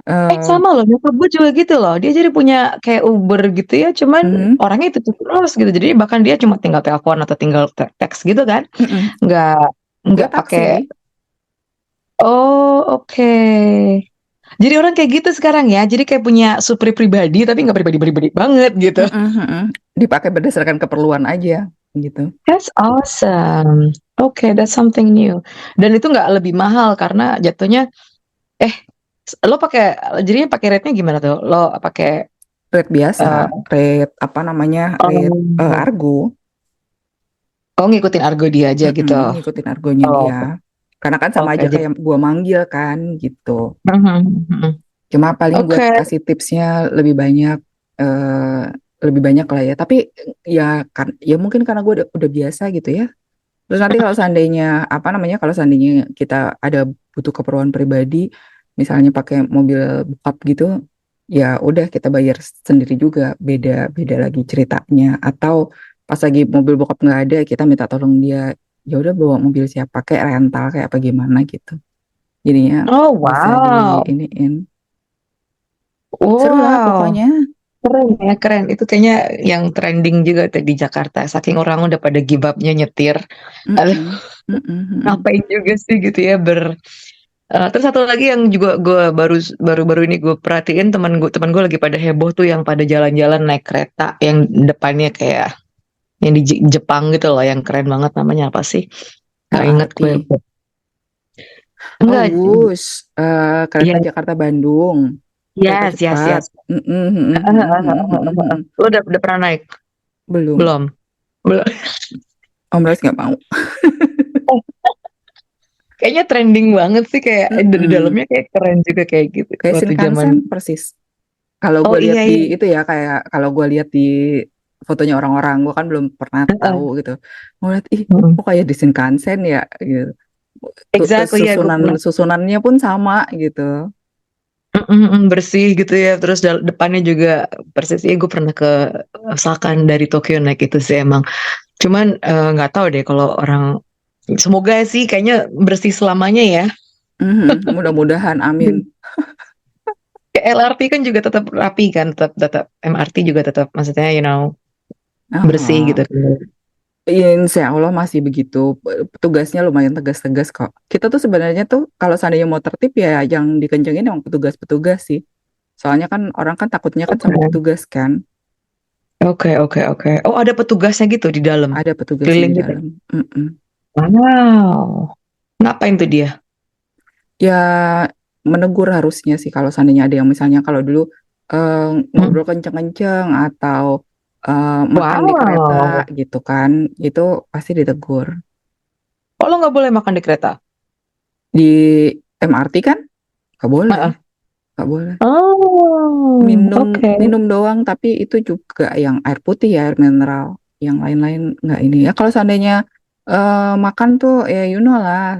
Eh, Sama loh, nyokap gue juga gitu loh. Dia jadi punya kayak Uber gitu ya, cuman mhm, orangnya itu terus gitu. Jadi bahkan dia cuma tinggal telepon atau tinggal teks gitu kan. mhm. Nggak Dia nggak pakai. taksi. Oh, oke. Jadi orang kayak gitu sekarang ya. Jadi kayak punya supir pribadi tapi nggak pribadi-pribadi banget gitu. Mhm, mhm. Dipakai berdasarkan keperluan aja gitu. That's awesome. Oke, that's something new. Dan itu nggak lebih mahal karena jatuhnya eh lo pakai jadinya pakai rate-nya gimana tuh? Lo pakai Rate biasa, eh, rate apa namanya, rate oh, Argo. oh, ngikutin argo dia aja gitu. Ngikutin argonya Oh, dia. Karena kan sama oke. aja kayak gua manggil kan gitu. Mhm, mhm. Cuma paling buat Oke. kasih tipsnya eh lebih banyak lah ya. Tapi ya kan ya mungkin karena gue udah biasa gitu ya. Terus nanti kalau seandainya apa namanya kalau seandainya kita ada butuh keperluan pribadi, misalnya pakai mobil bokap gitu, ya udah kita bayar sendiri juga, beda lagi ceritanya. Atau pas lagi mobil bokap nggak ada, kita minta tolong dia, ya udah bawa mobil siapa, pakai rental kayak apa gimana gitu. Jadinya Oh, bisa di wow. iniin. Seru lah Wow. pokoknya. Keren ya, keren. Itu kayaknya yang trending juga tuh di Jakarta. Saking orang udah pada give up-nya nyetir. Aduh, Mm-mm, mm-mm, mm-mm. ngapain juga sih gitu ya terus satu lagi yang juga gue baru ini gue perhatiin teman gue lagi pada heboh tuh yang pada jalan-jalan naik kereta yang depannya kayak yang di Jepang gitu loh yang keren banget namanya apa sih? Gak inget gue. LRT. Oh, Enggak. Wus, kereta Ya, Jakarta Bandung, kereta yes, yes, cepat. yes. Mm-mm, mm-mm, mm-mm, mm-mm, mm-mm. Lu udah pernah naik? Belum, Belum. Belum. Om Ras nggak mau. Kayaknya trending banget sih kayak di Mm-mm. dalamnya kayak keren juga kayak gitu Kayak waktu zaman. Shinkansen persis. Kalau Oh gue lihat iya di iya. itu ya, kayak kalau gue lihat di fotonya orang-orang, gue kan belum pernah tahu Heeh. gitu. Gue lihat, ih, Heeh. kok kayak di Shinkansen ya, gitu. Exactly ya, gue pernah. Susunannya pun sama gitu. Bersih gitu ya. Terus depannya juga persis. Ya gue pernah ke Osaka dari Tokyo naik itu sih emang. Cuman nggak tahu deh kalau orang. Semoga sih kayaknya bersih selamanya ya. Mhm, mudah-mudahan, amin. Kayak LRT kan juga tetap rapi kan, tetap tetap MRT juga tetap maksudnya bersih gitu Oh, kan. insya Allah masih begitu. Petugasnya lumayan tegas-tegas kok. Kita tuh sebenarnya tuh kalau seandainya mau tertib ya yang dikencengin emang petugas-petugas sih. Soalnya kan orang kan takutnya kan sama Oke, petugas kan. oke, oke, oke. Oh, ada petugasnya gitu di dalam, Ada petugasnya keliling di gitu. dalam. Mm-mm. Wow. Ngapain tuh dia? Ya menegur harusnya sih kalau seandainya ada yang misalnya kalau dulu Hmm. ngobrol kenceng-kenceng atau makan di kereta Wow. gitu kan, itu pasti ditegur. Oh, lo nggak boleh makan di kereta? Di MRT kan nggak boleh, Heeh. nggak boleh. Oh, Minum oke. minum doang, tapi itu juga yang air putih ya, air mineral. Yang lain-lain nggak ini ya. Kalau seandainya makan tuh ya you know lah,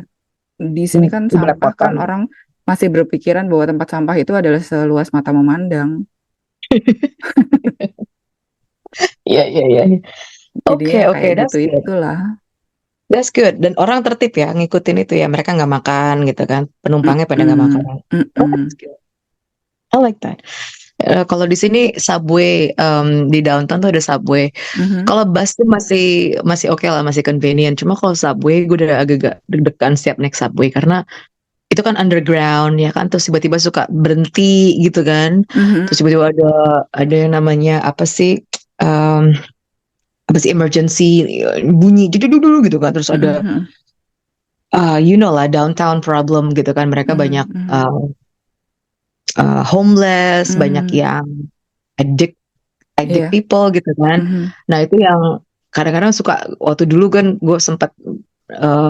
di sini kan sampah kan Belepotan. orang masih berpikiran bahwa tempat sampah itu adalah seluas mata memandang. Iya, iya, iya. Jadinya Oke, ya oke, kayak gitu that's good. itulah. That's good. Dan orang tertib ya ngikutin itu ya. Mereka nggak makan gitu kan. Penumpangnya pada nggak makan. Mm-mm, Oh, that's mm-mm, good. I like that. Kalau di sini subway di downtown tuh ada subway. mhm. Kalau bus tuh masih masih oke lah, masih convenient. Cuma kalau subway gue udah agak deg-degan setiap naik subway karena itu kan underground ya kan. Terus tiba-tiba suka berhenti gitu kan. Mhm, Terus tiba-tiba ada yang namanya apa sih? em, Apa sih emergency bunyi dulu gitu kan. Terus mhm, ada mhm, you know lah downtown problem gitu kan. Mereka banyak mhm, mhm, homeless, banyak mhm. yang addict addict Iya, people gitu kan. mhm, Nah itu yang kadang-kadang suka waktu dulu kan gue sempat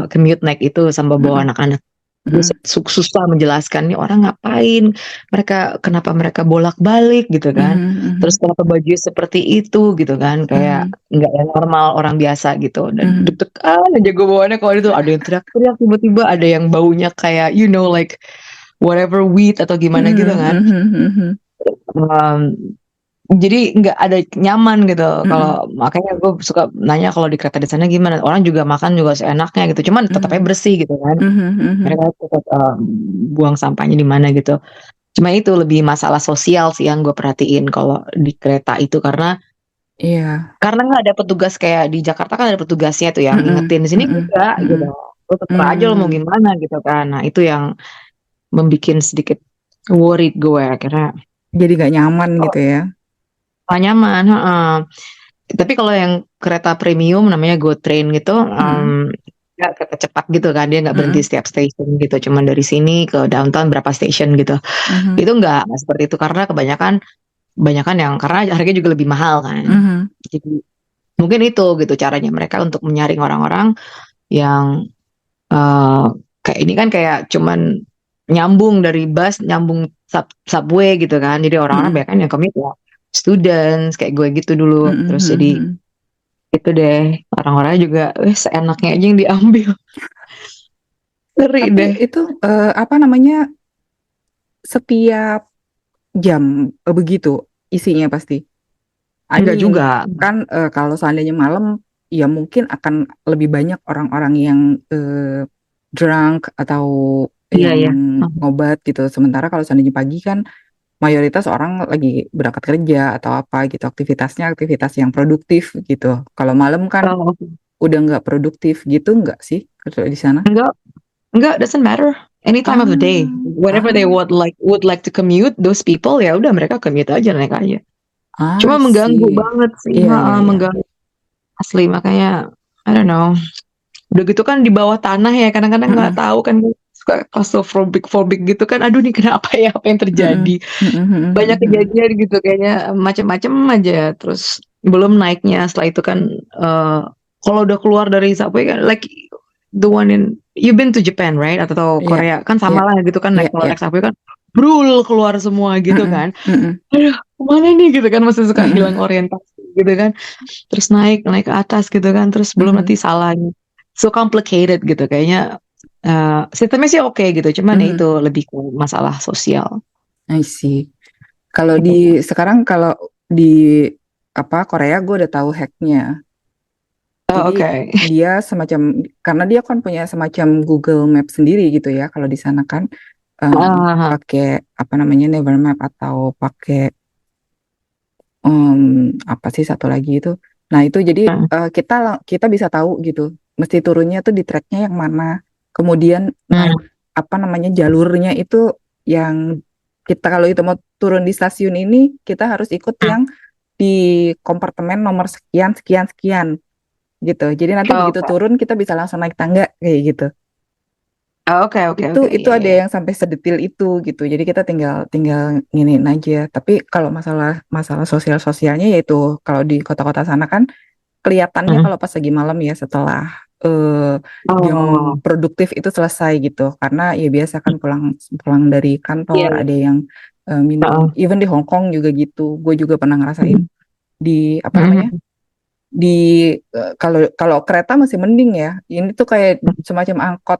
commute naik itu sama bawa mhm, anak-anak. Gue mhm, susah menjelaskan nih orang ngapain, kenapa mereka bolak-balik gitu kan. mhm, Terus mhm, kenapa baju seperti itu gitu kan, kayak mhm, nggak yang normal orang biasa gitu. Dan mhm, deg-degan aja gue bawaannya kalau itu ada yang teriak-teriak tiba-tiba, ada yang baunya kayak like whatever weed atau gimana gitu mhm, kan. mhm, mhm, Um, Jadi nggak ada nyaman gitu. Kalau makanya gue suka nanya kalau di kereta di sana gimana. Orang juga makan juga seenaknya gitu. Cuman tetap aja bersih gitu kan. Mereka tetap buang sampahnya di mana gitu. Cuma itu lebih masalah sosial sih yang gue perhatiin kalau di kereta itu Iya. karena nggak ada petugas kayak di Jakarta kan ada petugasnya tuh yang Mm-mm, ngingetin di sini mm-mm, juga gitu. mm-mm, Lo terserah aja lo mau mm. gimana gitu kan. Nah itu yang membuat sedikit worried gue akhirnya. Jadi gak nyaman Oh, gitu ya. gak nyaman. Heeh. Tapi kalau yang kereta premium namanya Go Train gitu, Mm-mm, ya kereta cepat gitu kan, dia nggak berhenti mm-mm, setiap stasiun gitu, cuman dari sini ke downtown berapa stasiun gitu. mhm, Itu nggak seperti itu karena kebanyakan yang karena harganya juga lebih mahal kan. mhm. Jadi mungkin itu gitu caranya mereka untuk menyaring orang-orang yang eh, kayak ini kan kayak cuman nyambung dari bus nyambung subway gitu kan. Jadi orang-orang Mhm, banyak kan yang commute ya students kayak gue gitu dulu. mhm, Terus mhm, jadi mhm. itu deh orang-orangnya juga seenaknya aja yang diambil. Ngeri Tapi deh. itu apa namanya, setiap jam begitu isinya pasti. I Enggak mean, juga. kan kalau seandainya malam ya mungkin akan lebih banyak orang-orang yang drunk atau Iya yang ya. ngobat gitu. Sementara kalau seandainya pagi kan mayoritas orang lagi berangkat kerja atau apa gitu, aktivitasnya aktivitas yang produktif gitu. Kalau malam kan Oh, udah nggak produktif gitu nggak sih kalau di sana? enggak, doesn't matter. Any time of the day. Ah, Whenever they ah, would like to commute, those people ya udah mereka commute aja naik aja. I Cuma mengganggu see. banget sih, Iya, iya, ha, iya. mengganggu asli makanya I don't know. Udah gitu kan di bawah tanah ya kadang-kadang nggak Mm-mm, tahu kan suka claustrophobic gitu kan. Aduh nih kenapa ya apa yang mm-mm, terjadi? mm-mm, Banyak mm-mm, mm-mm. kejadian gitu kayaknya macam-macam aja. Terus belum naiknya setelah itu kan eh, kalau udah keluar dari subway kan like the one in you've been to Japan right atau Iya, Korea kan iya, sama lah gitu kan iya, naik kalau iya. naik subway kan brul keluar semua gitu Mm-mm, kan. mm-mm, Aduh kemana nih gitu kan masih suka mm-mm, hilang orientasi gitu kan. Terus naik naik ke atas gitu kan terus belum mm-mm, nanti salahnya so complicated gitu kayaknya sistemnya sih oke gitu cuman ya mm-mm. itu lebih ke masalah sosial. I see. Kalau di sekarang kalau di apa Korea gue udah tahu hacknya. Oh, Jadi oke. dia semacam karena dia kan punya semacam Google Map sendiri gitu ya. Kalau di sana kan Ah, pakai apa namanya Never Map atau pakai apa sih satu lagi itu. Nah itu jadi ah, kita bisa tahu gitu. Mesti turunnya tuh di tracknya yang mana. Kemudian naik hmm. apa namanya jalurnya itu yang kita kalau itu mau turun di stasiun ini kita harus ikut yang di kompartemen nomor sekian sekian sekian gitu. Jadi nanti Oh, begitu oke. turun kita bisa langsung naik tangga kayak gitu. Oh, oke oke Itu oke itu iya ada iya. yang sampai sedetil itu gitu. Jadi kita tinggal tinggal nginin aja. Tapi kalau masalah masalah sosialnya yaitu kalau di kota-kota sana kan kelihatannya Hmm. kalau pas lagi malam ya setelah eh, jam Oh, produktif itu selesai gitu. Karena ya biasa kan pulang pulang dari iya kantor iya. ada yang minum. Heeh. Even di Hong Kong juga gitu. Gue juga pernah ngerasain Hmm. di apa namanya Hmm. di kalau kalau kereta masih mending ya. Ini tuh kayak semacam angkot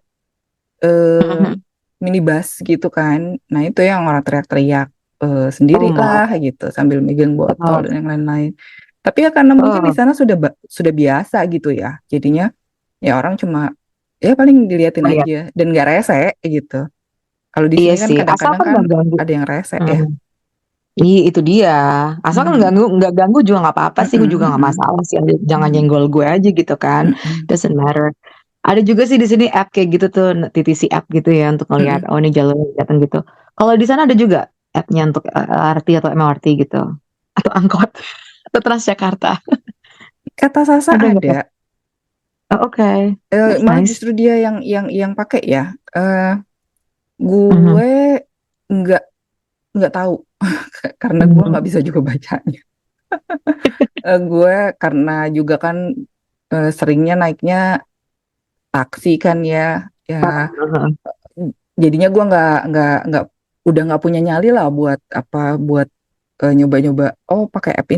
eh, Hmm. minibus gitu kan. Nah itu yang orang teriak-teriak sendiri Oh lah my. gitu sambil megang botol Oh, dan yang lain-lain. Tapi ya karena mungkin di oh. sana sudah biasa gitu ya. Jadinya ya orang cuma ya paling diliatin Oh, iya. aja dan nggak rese gitu. Kalau di Iya sini kan sih asal kadang-kadang kan kan nggak ganggu. ada yang rese ya. Hmm. Iya itu dia. Asal kan Mhm. nggak ganggu juga nggak apa-apa sih. Gue Mhm, juga nggak mhm, masalah sih. Jangan mhm, nyenggol gue aja gitu kan. mhm, Doesn't matter. Ada juga sih di sini app kayak gitu tuh, TTC app gitu ya untuk ngelihat mhm. oh ini jalur datang gitu. Kalau di sana ada juga appnya untuk LRT atau MRT gitu, atau angkot atau Transjakarta. Kata Sasa Ada nggak? ada. Oh, oke, That's Malah nice. justru dia yang pakai ya. Eh, Mhm. gue nggak nggak tahu karena gue nggak Mhm. bisa juga bacanya. Gue karena juga kan seringnya naiknya taksi kan ya, ya Heeh. jadinya gue nggak udah nggak punya nyali lah buat apa buat nyoba-nyoba. Oh pakai app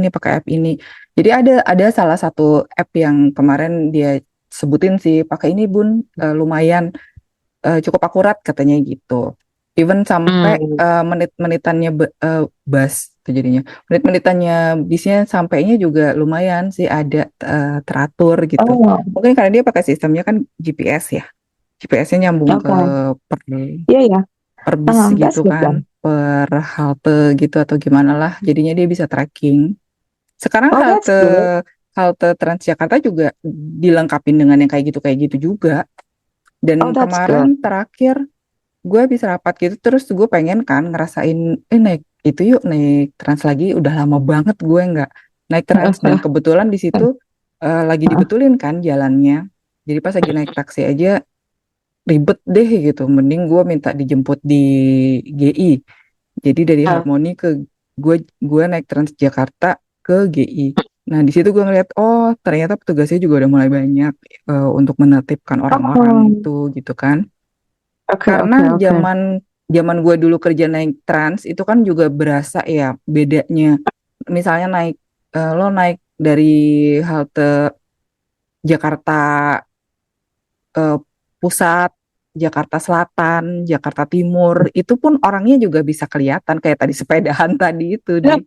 ini. Jadi ada salah satu app yang kemarin dia sebutin sih pakai ini bun lumayan cukup akurat katanya gitu. Even sampai Hmm. menit-menitannya bus tuh jadinya. Menit-menitannya bisnya sampainya juga lumayan sih ada teratur gitu. Oh, Mungkin karena dia pakai sistemnya kan GPS ya. GPS-nya nyambung ke okay. per Iya ya. per bis That's gitu good kan, then. per halte gitu atau gimana lah. Jadinya dia bisa tracking. Sekarang Oh, halte that's good. halte Transjakarta juga dilengkapin dengan yang kayak gitu juga. Oh, Dan that's good. kemarin terakhir gue habis rapat gitu terus gue pengen kan ngerasain naik itu yuk naik trans lagi udah lama banget gue nggak naik trans dan kebetulan di situ lagi dibetulin kan jalannya jadi pas lagi naik taksi aja ribet deh gitu mending gue minta dijemput di GI jadi dari Harmoni ke gue naik Transjakarta ke GI. Nah di situ gue ngeliat oh ternyata petugasnya juga udah mulai banyak untuk menertibkan orang-orang Oh, itu gitu kan. oke Karena oke oke. zaman zaman gue dulu kerja naik trans itu kan juga berasa ya bedanya. Misalnya lo naik dari halte Jakarta eh, Pusat, Jakarta Selatan, Jakarta Timur, itu pun orangnya juga bisa kelihatan kayak tadi sepedahan tadi itu deh.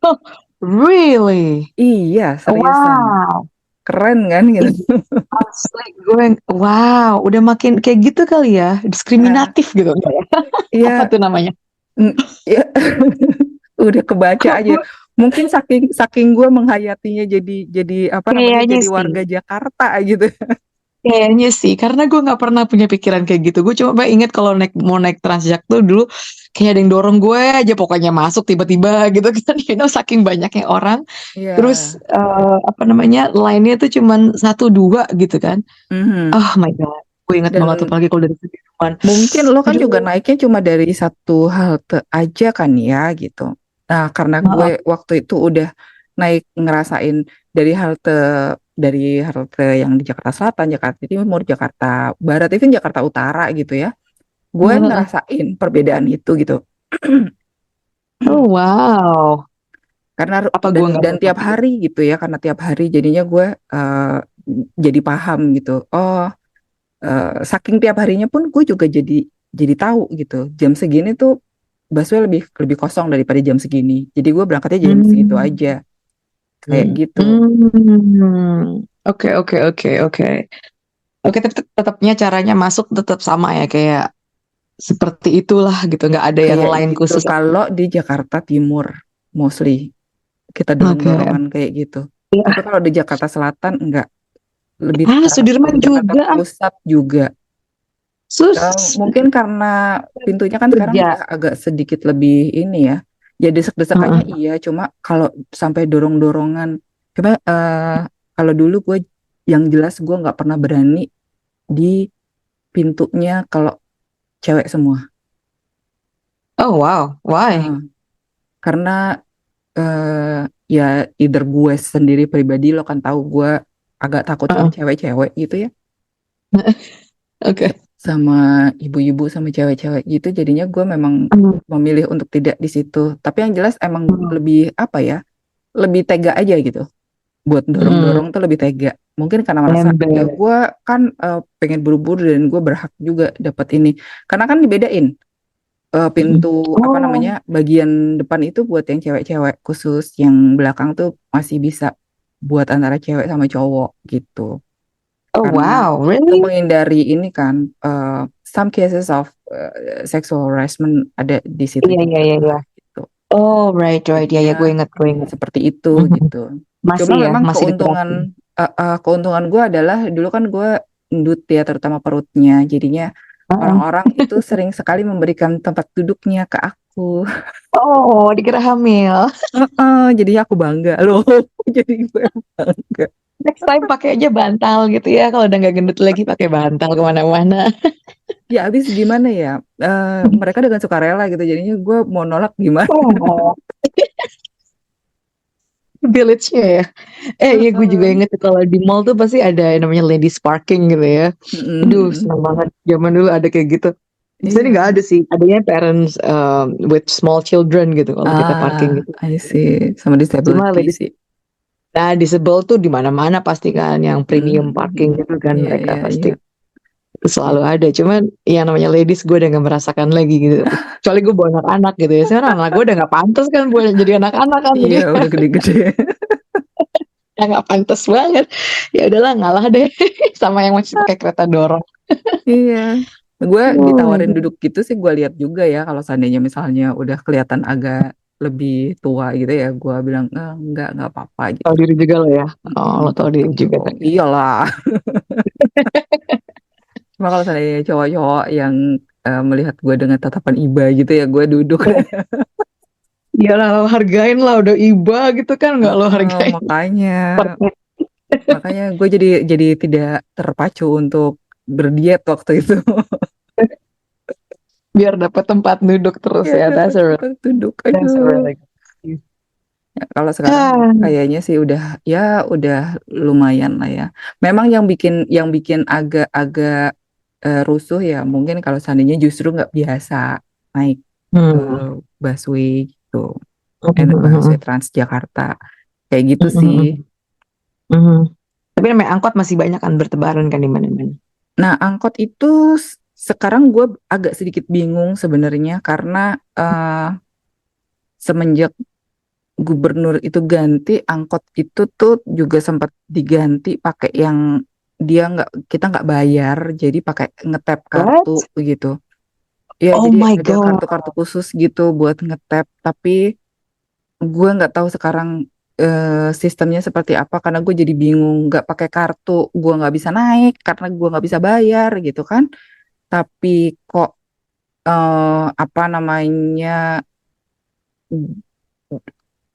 Really? Iya, seriusan. Wow. Keren kan gitu. Ih, asli gue, wow, udah makin kayak gitu kali ya, Eh, diskriminatif gitu enggak ya? Apa Iya, tuh namanya? ya, udah kebaca Kok aja. gue Mungkin saking saking gue menghayatinya jadi apa namanya kayaknya jadi sih, warga Jakarta gitu. kayaknya sih, karena gue nggak pernah punya pikiran kayak gitu. Gue cuma inget kalau mau naik Transjak tuh dulu kayak ada yang dorong gue aja, pokoknya masuk tiba-tiba gitu kan, saking banyaknya orang. Iya. Terus apa namanya, line-nya tuh cuman satu dua gitu kan. Mhm. Oh my God, gue inget banget tuh Dan apalagi kalau dari Sudirman. mungkin lo kan juga Aduh, naiknya cuma dari satu halte aja kan ya gitu. Nah, karena gue maaf. waktu itu udah naik ngerasain dari halte dari halte yang di Jakarta Selatan, Jakarta Timur, Jakarta Barat, even Jakarta Utara gitu ya. Gue ngerasain perbedaan itu gitu. Oh wow, Karena apa gue dan nggak dan tahu tiap tapi hari gitu ya, karena tiap hari jadinya gue jadi paham gitu. Oh, saking tiap harinya pun gue juga jadi tahu gitu jam segini tuh busway lebih lebih kosong daripada jam segini jadi gue berangkatnya jam segitu Hmm. aja kayak gitu. Oke oke oke oke oke, tapi tetapnya caranya masuk tetap sama ya, kayak seperti itulah gitu, nggak ada yang Kayak lain gitu khusus. kalau di Jakarta Timur mostly kita Oke. dorong-dorongan kayak gitu tapi kalau di Jakarta Selatan enggak lebih teratur Sudirman Jakarta juga Pusat juga. sus Mungkin karena pintunya kan sekarang kerja. udah agak sedikit lebih ini ya. Ya desek-desekannya Heeh. iya, cuma kalau sampai dorong-dorongan, coba kalau dulu gue yang jelas gue nggak pernah berani di pintunya kalau cewek semua. Oh wow, why? Nah, karena ya either gue sendiri pribadi lo kan tahu gue agak takut sama Heeh. cewek-cewek gitu ya. Oke. Sama ibu-ibu sama cewek-cewek gitu jadinya gue memang Hmm. memilih untuk tidak di situ tapi yang jelas emang Hmm. lebih apa ya lebih tega aja gitu buat Hmm. dorong-dorong tuh lebih tega mungkin karena merasa ya Ember. gue kan pengen buru-buru dan gue berhak juga dapat ini karena kan dibedain Hmm. pintu apa namanya Oh, bagian depan itu buat yang cewek-cewek khusus yang belakang tuh masih bisa buat antara cewek sama cowok gitu oh karena wow, untuk really? menghindari ini kan some cases of sexual harassment ada di situ Iya iya juga iya lah iya. gitu. Oh right right, ya Jadinya ya, gue inget gue inget. seperti itu Mhm. gitu. Cuma Masih ya, memang masih keuntungan diterapin. keuntungan gue adalah dulu kan gue endut ya terutama perutnya. Jadinya Heeh. orang-orang itu sering sekali memberikan tempat duduknya ke aku. Oh, dikira hamil. Jadi aku bangga loh. Jadi gue bangga. Next time pakai aja bantal gitu ya. Kalau udah nggak gendut lagi pakai bantal kemana-mana. Ya habis gimana ya? Mereka dengan sukarela gitu. Jadinya gue mau nolak gimana? Oh, village-nya ya. Iya gue juga Heeh. inget tuh kalau di mall tuh pasti ada yang namanya ladies parking gitu ya. Aduh, Mm-mm. seneng banget. Zaman dulu ada kayak gitu. Di sini nggak Iya. ada sih. Adanya parents with small children gitu kalau kita parking Ah, gitu. I see. Sama Cuma disability ladies, sih. nah disable tuh di mana-mana pasti kan, yang premium parking Mm-mm. gitu kan Iya, mereka iya, pasti. iya. selalu ada. Cuman yang namanya ladies gue udah gak merasakan lagi gitu. Kecuali gue bawa anak-anak gitu ya. Sekarang anak gue udah gak pantas kan buat jadi anak-anak kan. Jadi Iya, udah gede-gede. udah gak pantas banget. Ya udahlah ngalah deh sama yang masih pakai kereta dorong. Iya. Gue Oh my ditawarin God. duduk gitu sih gue lihat juga ya kalau seandainya misalnya udah kelihatan agak lebih tua gitu ya, gue bilang nggak apa-apa gitu. Tahu diri juga lo ya. Oh lo tahu diri Gitu. juga kan. Iyalah. Cuma kalau seandainya cowok-cowok yang melihat gue dengan tatapan iba gitu ya, gue duduk. Iyalah lo hargain lah udah iba gitu kan nggak lo hargain. Makanya makanya gue jadi tidak terpacu untuk berdiet waktu itu. Biar dapat tempat duduk terus Ya ya. dapat tempat duduk. That's a Aduh. really good. Ya, kalau sekarang Ah, kayaknya sih udah lumayan lah ya. Memang yang bikin agak-agak rusuh ya mungkin kalau seandainya justru nggak biasa naik hmm. busway gitu, busway Transjakarta kayak gitu sih. Mhm. Tapi namanya angkot masih banyak kan bertebaran kan di mana-mana. Nah, angkot itu sekarang gue agak sedikit bingung sebenarnya karena semenjak gubernur itu ganti, angkot itu tuh juga sempat diganti pakai yang kita nggak bayar, jadi pakai ngetap What? kartu gitu. Ya, Oh jadi my ada God. kartu-kartu khusus gitu buat ngetap, tapi gue nggak tahu sekarang sistemnya seperti apa karena gue jadi bingung. Nggak pakai kartu gue nggak bisa naik karena gue nggak bisa bayar gitu kan. Tapi kok apa namanya,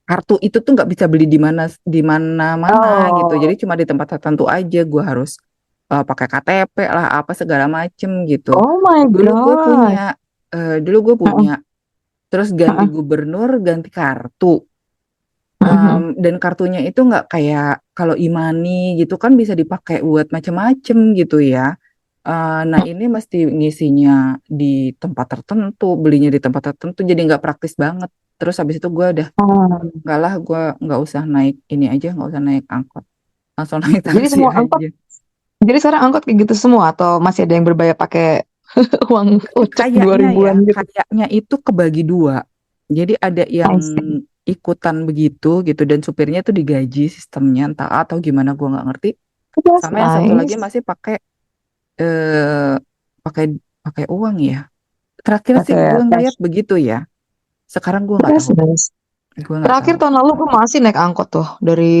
kartu itu tuh nggak bisa beli di mana-mana gitu. Oh, Jadi cuma di tempat tertentu aja gue harus pakai KTP lah apa segala macem gitu. oh my Dulu gue God. punya dulu gue Heeh, punya terus ganti heeh, gubernur ganti kartu. heeh. Dan kartunya itu nggak kayak kalau e-money gitu kan bisa dipakai buat macem-macem gitu ya. Nah ini mesti ngisinya di tempat tertentu, belinya di tempat tertentu, jadi nggak praktis banget. Terus habis itu gue udah Oh. nggak lah, gue nggak usah naik ini aja, nggak usah naik angkot, langsung naik Jadi taksi semua angkot, aja. jadi sekarang angkot kayak gitu semua atau masih ada yang berbayar pakai uang kocek Kayaknya ya, 2000-an gitu? kayaknya itu kebagi dua. Jadi ada yang I see. ikutan begitu gitu dan supirnya tuh digaji sistemnya entah atau gimana gue nggak ngerti. That's Sama yang satu lagi nice. masih pakai eh pakai pakai uang ya. Terakhir sih Pakai gue cash. ngeliat begitu ya. Sekarang gue nggak That's tahu. nice. Gue nggak Terakhir tahu. tahun lalu gue masih naik angkot tuh dari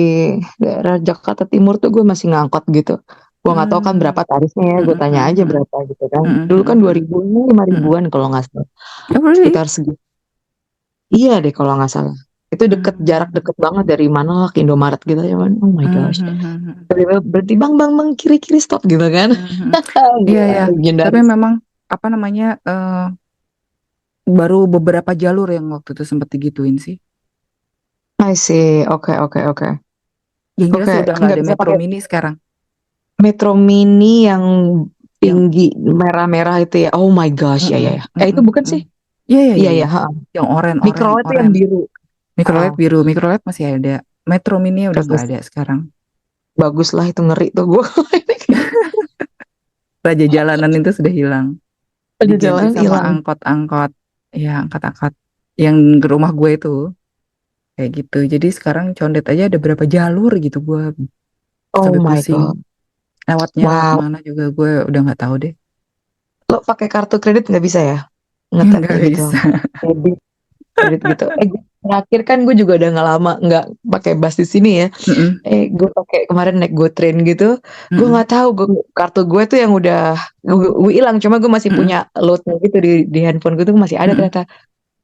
daerah Jakarta Timur tuh gue masih ngangkot gitu. Gue nggak tahu kan Hmm. berapa tarifnya ya. Gue Mm-mm, tanya aja mm-mm, berapa gitu kan. mm-mm, Dulu kan mm-mm, 2000 ini 5 mm-mm. ribuan kalau nggak salah. Oh, really? Sekitar segitu. Iya deh kalau nggak salah. Itu deket, jarak Hmm. deket banget dari mana lah ke Indomaret gitu ya man. Oh my Hmm, gosh. hmm, hmm, hmm. Tiba-tiba berhenti bang bang bang kiri kiri stop gitu kan. Mhm. Iya Gila, ya, tapi legendaris. memang apa namanya baru beberapa jalur yang waktu itu sempat digituin sih. I see. Oke oke oke. Yang jelas Oke, udah nggak nggak ada bisa Metro pakai Mini sekarang. Metro Mini yang Yang tinggi merah-merah itu ya. Oh my gosh, ya ya mm-mm, ya. Itu mm-mm, bukan mm. sih? Iya iya Iya iya ya, iya. Yang Mikro itu yang oren. biru. MicroLED Ah, biru, microLED masih ada. Metro Mini udah nggak bagus, ada sekarang. bagus lah itu ngeri tuh gue. Raja jalanan itu sudah hilang. Ada Diganti jalan sama hilang. angkot-angkot. Ya, angkot-angkot yang ke rumah gue itu kayak gitu. Jadi sekarang condet aja ada berapa jalur gitu gue Oh sampai my pusing. God. Lewat Wow. mana juga gue udah nggak tahu deh. Lo pakai kartu kredit nggak bisa ya? Ngetap Nggak kayak gitu. bisa. Debit, kredit gitu. Terakhir kan gue juga udah nggak lama nggak pakai bus di sini ya. Mm-mm, Gue pakai kemarin naik GoTrain gitu. Gue mm-mm, nggak tahu kartu gue tuh yang udah gue hilang. Cuma gue masih mm-mm, punya loadnya gitu di handphone gue tuh masih ada mm-mm. ternyata.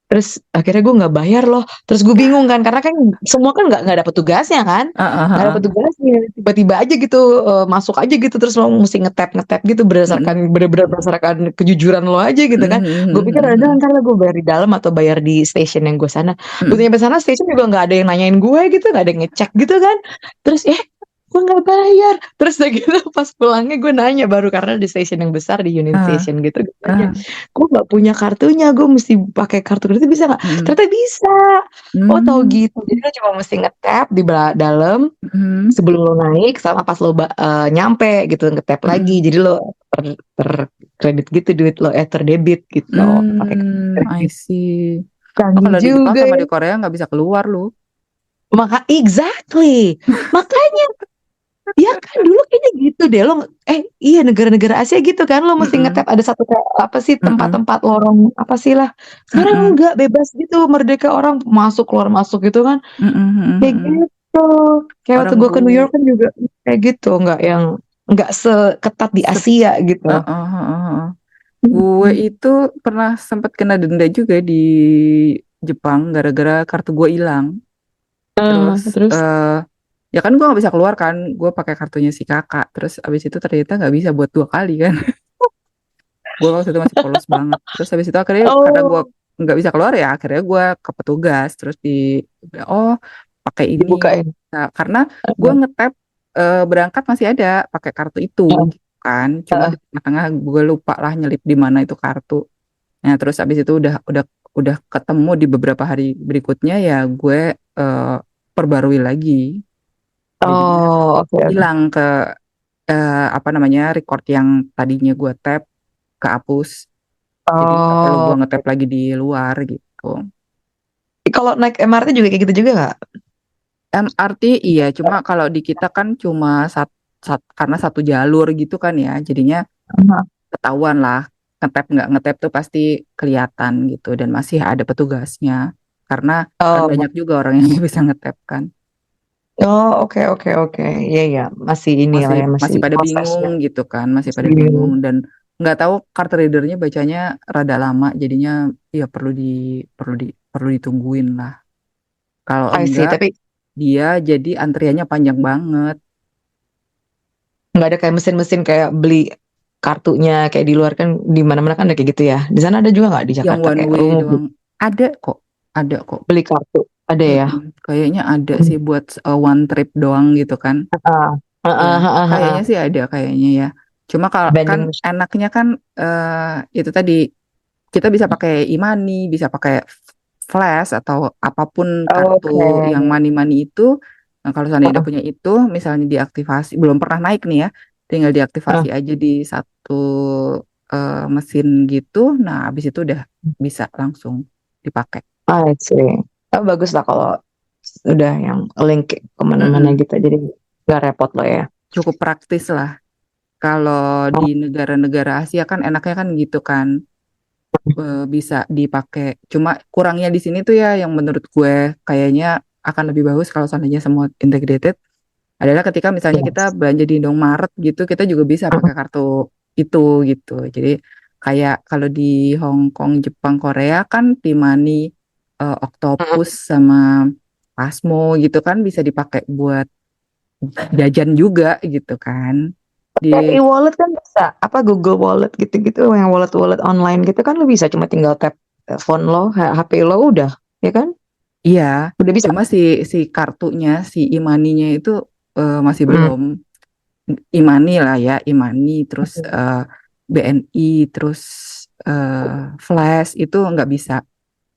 Terus akhirnya gue nggak bayar loh. Terus gue bingung kan karena kan semua kan nggak dapet tugasnya kan, Ah, ah, nggak ah, dapet ah. tugasnya. Tiba-tiba aja gitu masuk aja gitu terus lo mesti ngetap ngetap gitu Mm-mm, berdasarkan bener-bener berdasarkan kejujuran lo aja gitu kan. Gue pikir ada mm-mm, kan gue bayar di dalam atau bayar di station yang gue sana. mm-mm, Gue nyampe sana station juga nggak ada yang nanyain gue gitu, nggak ada yang ngecek gitu kan. Terus gue nggak bayar. Terus udah gitu pas pulangnya gue nanya baru karena di station yang besar di Union ah, Station gitu gue nanya, ah, gue nggak punya kartunya, gue mesti pakai kartu kredit bisa nggak? mm-mm, Ternyata bisa. Oh tahu mm, gitu. Jadi lo cuma mesti ngetap di dalam, Mhm. sebelum lo naik sama pas lo nyampe gitu ngetap lagi, Mhm. jadi lo terkredit gitu duit lo, terdebit gitu pakai I kredit. see. Oh, Canggih kalau di Jepang juga sama ya. di Korea nggak bisa keluar lu. Exactly, makanya ya kan dulu kayaknya gitu deh lo. Iya, negara-negara Asia gitu kan, lo mesti Mhm. ngetap ada satu kayak apa sih Mhm. tempat-tempat lorong apa sih lah. Sekarang Mhm. enggak, bebas gitu, merdeka, orang masuk keluar masuk gitu kan. Mhm. Mhm. Kayak Mhm. gitu. Kayak waktu Orang gue ke New gu York kan juga kayak gitu, nggak seketat di set Asia gitu. heeh, heeh, heeh. Gue Mm-mm. itu pernah sempat kena denda juga di Jepang gara-gara kartu gue hilang. Terus Terus ya kan gue nggak bisa keluar kan, gue pakai kartunya si kakak. Terus abis itu ternyata nggak bisa buat 2 kali kan. Gue waktu itu masih polos banget. Terus habis itu akhirnya karena gue oh nggak bisa keluar ya, akhirnya gue ke petugas. Terus oh pakai ini. dibukain. Nah, karena gue ngetap berangkat masih ada pakai kartu itu gitu kan. Cuma di tengah-tengah gue lupa lah nyelip di mana itu kartu. Nah, terus abis itu udah ketemu di beberapa hari berikutnya ya gue eh, perbarui lagi. Jadinya Oh, oke, oke. hilang ke apa namanya record yang tadinya gue tap kehapus. Jadi nggak perlu Oh, gue ngetap lagi di luar gitu. kalau naik MRT juga kayak gitu juga nggak? MRT iya, cuma kalau di kita kan cuma karena satu jalur gitu kan ya, jadinya ketahuan lah ngetap nggak ngetap tuh pasti kelihatan gitu dan masih ada petugasnya karena kan Oh, banyak juga orang yang nggak bisa ngetap kan. oh, oke, oke, oke. Iya, iya, masih ini lah Masih ya, masih masih pada bingung prosesnya. gitu kan, masih pada bingung Masih dan nggak tahu card readernya bacanya rada lama, jadinya ya perlu ditungguin lah. Kalau I see, enggak tapi dia jadi antriannya panjang banget. nggak ada kayak mesin-mesin kayak beli kartunya kayak di luar kan, di mana-mana kan ada kayak gitu ya. Di sana ada juga nggak di Yang Jakarta one kayak way rumah doang. Ada kok. beli kartu? Ada ya? Kayaknya ada Hmm. sih buat one trip doang gitu kan. Ya, kayaknya sih ada kayaknya ya. Cuma kalau kan Vending machine. enaknya kan itu tadi kita bisa pakai e-money, bisa pakai flash atau apapun kartu Oke. yang money-money itu. Nah, kalau seandainya udah punya itu, misalnya diaktifasi, belum pernah naik nih ya, tinggal diaktifasi aja di satu mesin gitu. Nah, habis itu udah bisa langsung dipakai. I see. Oh, bagus lah kalau udah yang link kemana-mana Mm-mm. gitu, jadi nggak repot lo ya. Cukup praktis lah. Kalau di Oh, negara-negara Asia kan enaknya kan gitu kan, bisa dipakai. Cuma kurangnya di sini tuh ya, yang menurut gue kayaknya akan lebih bagus kalau seandainya semua integrated, adalah ketika misalnya kita yes. belanja di Indomaret gitu, kita juga bisa pakai kartu itu gitu. Jadi kayak kalau di Hong Kong, Jepang, Korea kan T-Money, Octopus sama Pasmo gitu kan bisa dipakai buat jajan juga gitu kan. Kayak Di e-wallet kan bisa, apa Google Wallet gitu-gitu, yang wallet-wallet online gitu kan lo bisa cuma tinggal tap phone lo, HP lo udah, ya kan? Iya, Udah bisa. cuma si si kartunya, si imaninya itu masih Hmm. belum. Imani lah ya, Imani, terus BNI, terus Flash itu nggak bisa.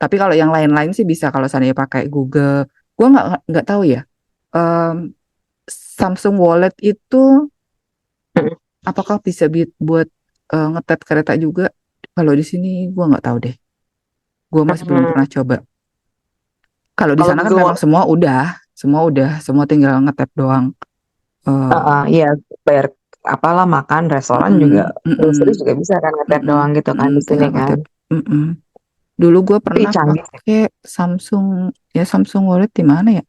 Tapi kalau yang lain-lain sih bisa kalau seandainya pakai Google. Gua nggak tahu ya. Em, Samsung Wallet itu apakah bisa buat ngetap kereta juga? Kalau di sini gua nggak tahu deh. Gua masih belum Hmm. pernah coba. Kalau di Kalau sana kan Google memang Wallet, semua tinggal ngetap doang. Eh, iya, bayar apalah, makan restoran juga, mm-mm, grocery mm-mm, juga bisa kan ngetap mm-mm, doang gitu kan mm-mm, di sini tinggal kan. ngetap. Mm-mm. Dulu gue Tapi pernah canggih sih. pakai Samsung, ya Samsung Wallet di mana ya?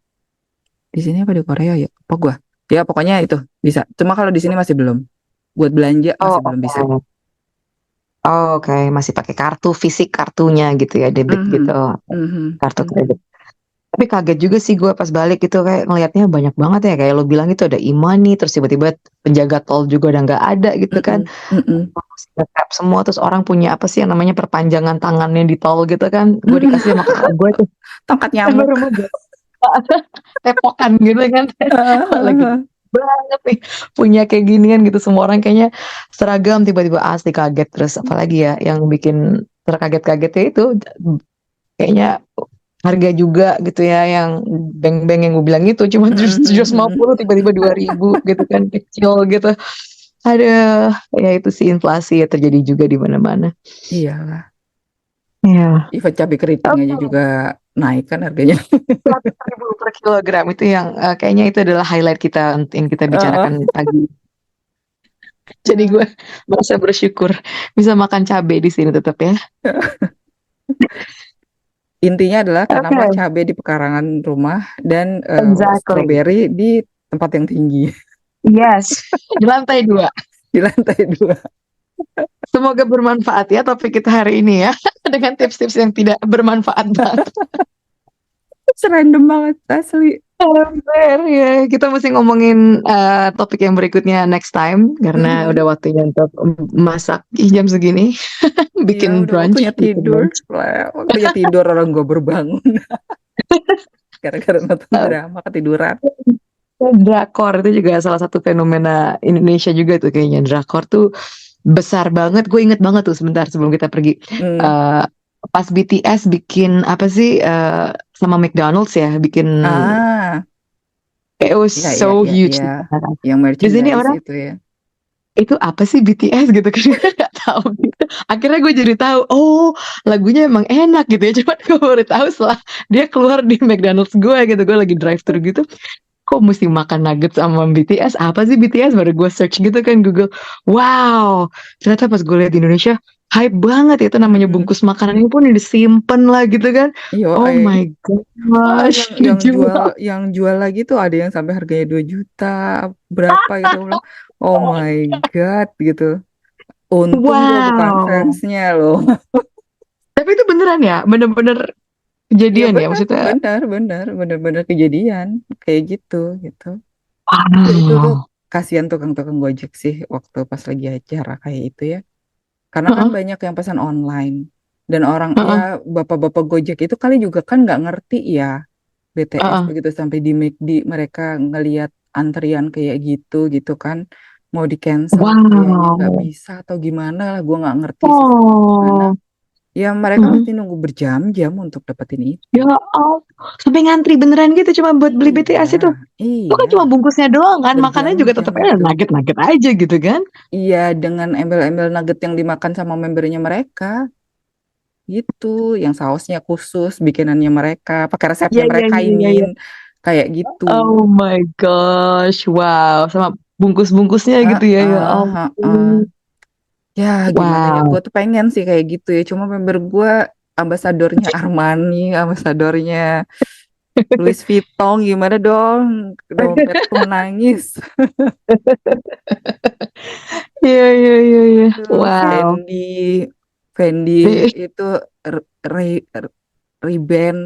Di sini apa di Korea ya? Apa gua? Ya pokoknya itu bisa. Cuma kalau di sini masih belum. Buat belanja Oh, masih belum bisa. oke. Oh, oke, masih pakai kartu fisik, kartunya gitu ya, debit gitu, Mhm, mhm, kartu kredit. Tapi kaget juga sih gue pas balik itu, kayak ngelihatnya banyak banget ya, kayak lo bilang itu ada e-money, terus tiba-tiba penjaga tol juga udah nggak ada gitu kan. mhm, mhm. Nge-tap semua, terus orang punya apa sih yang namanya perpanjangan tangannya di tol gitu kan. Gue dikasih sama kakak gue tuh, Tongkat baru nyamuk. mau tepokan gitu kan. Lagi banget nih punya kayak ginian gitu, semua orang kayaknya seragam, tiba-tiba asli kaget. Terus apalagi ya yang bikin terkaget-kagetnya itu kayaknya harga juga gitu ya, yang beng-beng yang gue bilang itu cuma 750 tiba-tiba 2.000 gitu kan, kecil gitu. Ada ya itu sih inflasi ya terjadi juga di mana-mana. Iyalah. Ya. Even cabai keriting aja Oke. juga naik kan harganya. 100.000 per kilogram itu yang kayaknya itu adalah highlight kita yang kita Heeh. bicarakan pagi. Jadi gue merasa bersyukur bisa makan cabai di sini tetap ya. Intinya adalah tanamlah Oke, cabai di pekarangan rumah dan exactly. stroberi di tempat yang tinggi, Yes, di lantai 2. di lantai 2. Semoga bermanfaat ya topik kita hari ini ya. Dengan tips-tips yang tidak bermanfaat banget. Serandom banget asli. Ember, ya, kita mesti ngomongin topik yang berikutnya next time karena Mm-mm. udah waktunya untuk masak jam segini, Iya, bikin udah brunch, waktunya bikin tidur. lunch. Lah, waktunya tidur orang gue berbangun gara-gara nonton Eh, drama ketiduran. Drakor itu juga salah satu fenomena Indonesia juga tuh kayaknya. Drakor tuh besar banget. Gue inget banget tuh sebentar sebelum kita pergi. Hmm. Eh, Pas BTS bikin apa sih sama McDonald's ya, bikin Ah, it was ya, ya, so ya, huge ya. di sana kan. Yang Di sini merchandise orang itu ya. itu apa sih BTS gitu kan nggak tahu gitu. Akhirnya gue jadi tahu, oh lagunya emang enak gitu ya. Cuman gue baru tahu setelah dia keluar di McDonald's gue gitu. Gue lagi drive thru gitu. Kok mesti makan nugget sama BTS? Apa sih BTS? Baru gue search gitu kan Google. Wow, ternyata pas gue lihat di Indonesia hype banget ya, itu namanya Mm-mm. bungkus makanan ini pun disimpan lah gitu kan. Yo, Oh my oh, gosh, dijual. yang jual lagi tuh ada yang sampai harganya 2 juta berapa gitu. Aku bilang, oh my God gitu. Untung gue bukan Wow. fansnya loh. Tapi itu beneran ya, bener-bener Iya kejadian ya benar, maksudnya. benar, benar, benar-benar kejadian kayak gitu, gitu. Itu tuh Wow. kasihan tukang-tukang Gojek sih waktu pas lagi acara kayak itu ya. Karena kan Heeh, banyak yang pesan online dan orang ya heeh, bapak-bapak Gojek itu kali juga kan nggak ngerti ya BTS heeh. begitu sampai di McD mereka ngelihat antrian kayak gitu gitu kan mau di cancel kayaknya nggak Wow. bisa atau gimana lah gue nggak ngerti sistemnya gimana. Oh. Ya mereka Heeh. mesti nunggu berjam-jam untuk dapetin itu. Ya Allah, sampai ngantri beneran gitu cuma buat beli Iya, BTS itu. Itu kan iya, cuma bungkusnya doang kan, makanannya juga berjam-jam tetap aja itu. nugget-nugget aja gitu kan. Iya, dengan embel-embel nugget yang dimakan sama membernya mereka, gitu. Yang sausnya khusus, bikinannya mereka, pakai resepnya Iya, iya, mereka, iya, I iya, mean, iya. kayak gitu. Oh my gosh, wow. Sama bungkus-bungkusnya gitu ya, ya Heeh, heeh. ampun. Ya, gimana ya? Gue Wow. tuh pengen sih kayak gitu ya. Cuma member gue ambasadornya Armani, ambasadornya Louis Vuitton, gimana dong? Dompetku menangis. Iya, iya, iya, iya. Tuh, Wow. Fendi, Fendi itu R- Ray, Ray-Ban,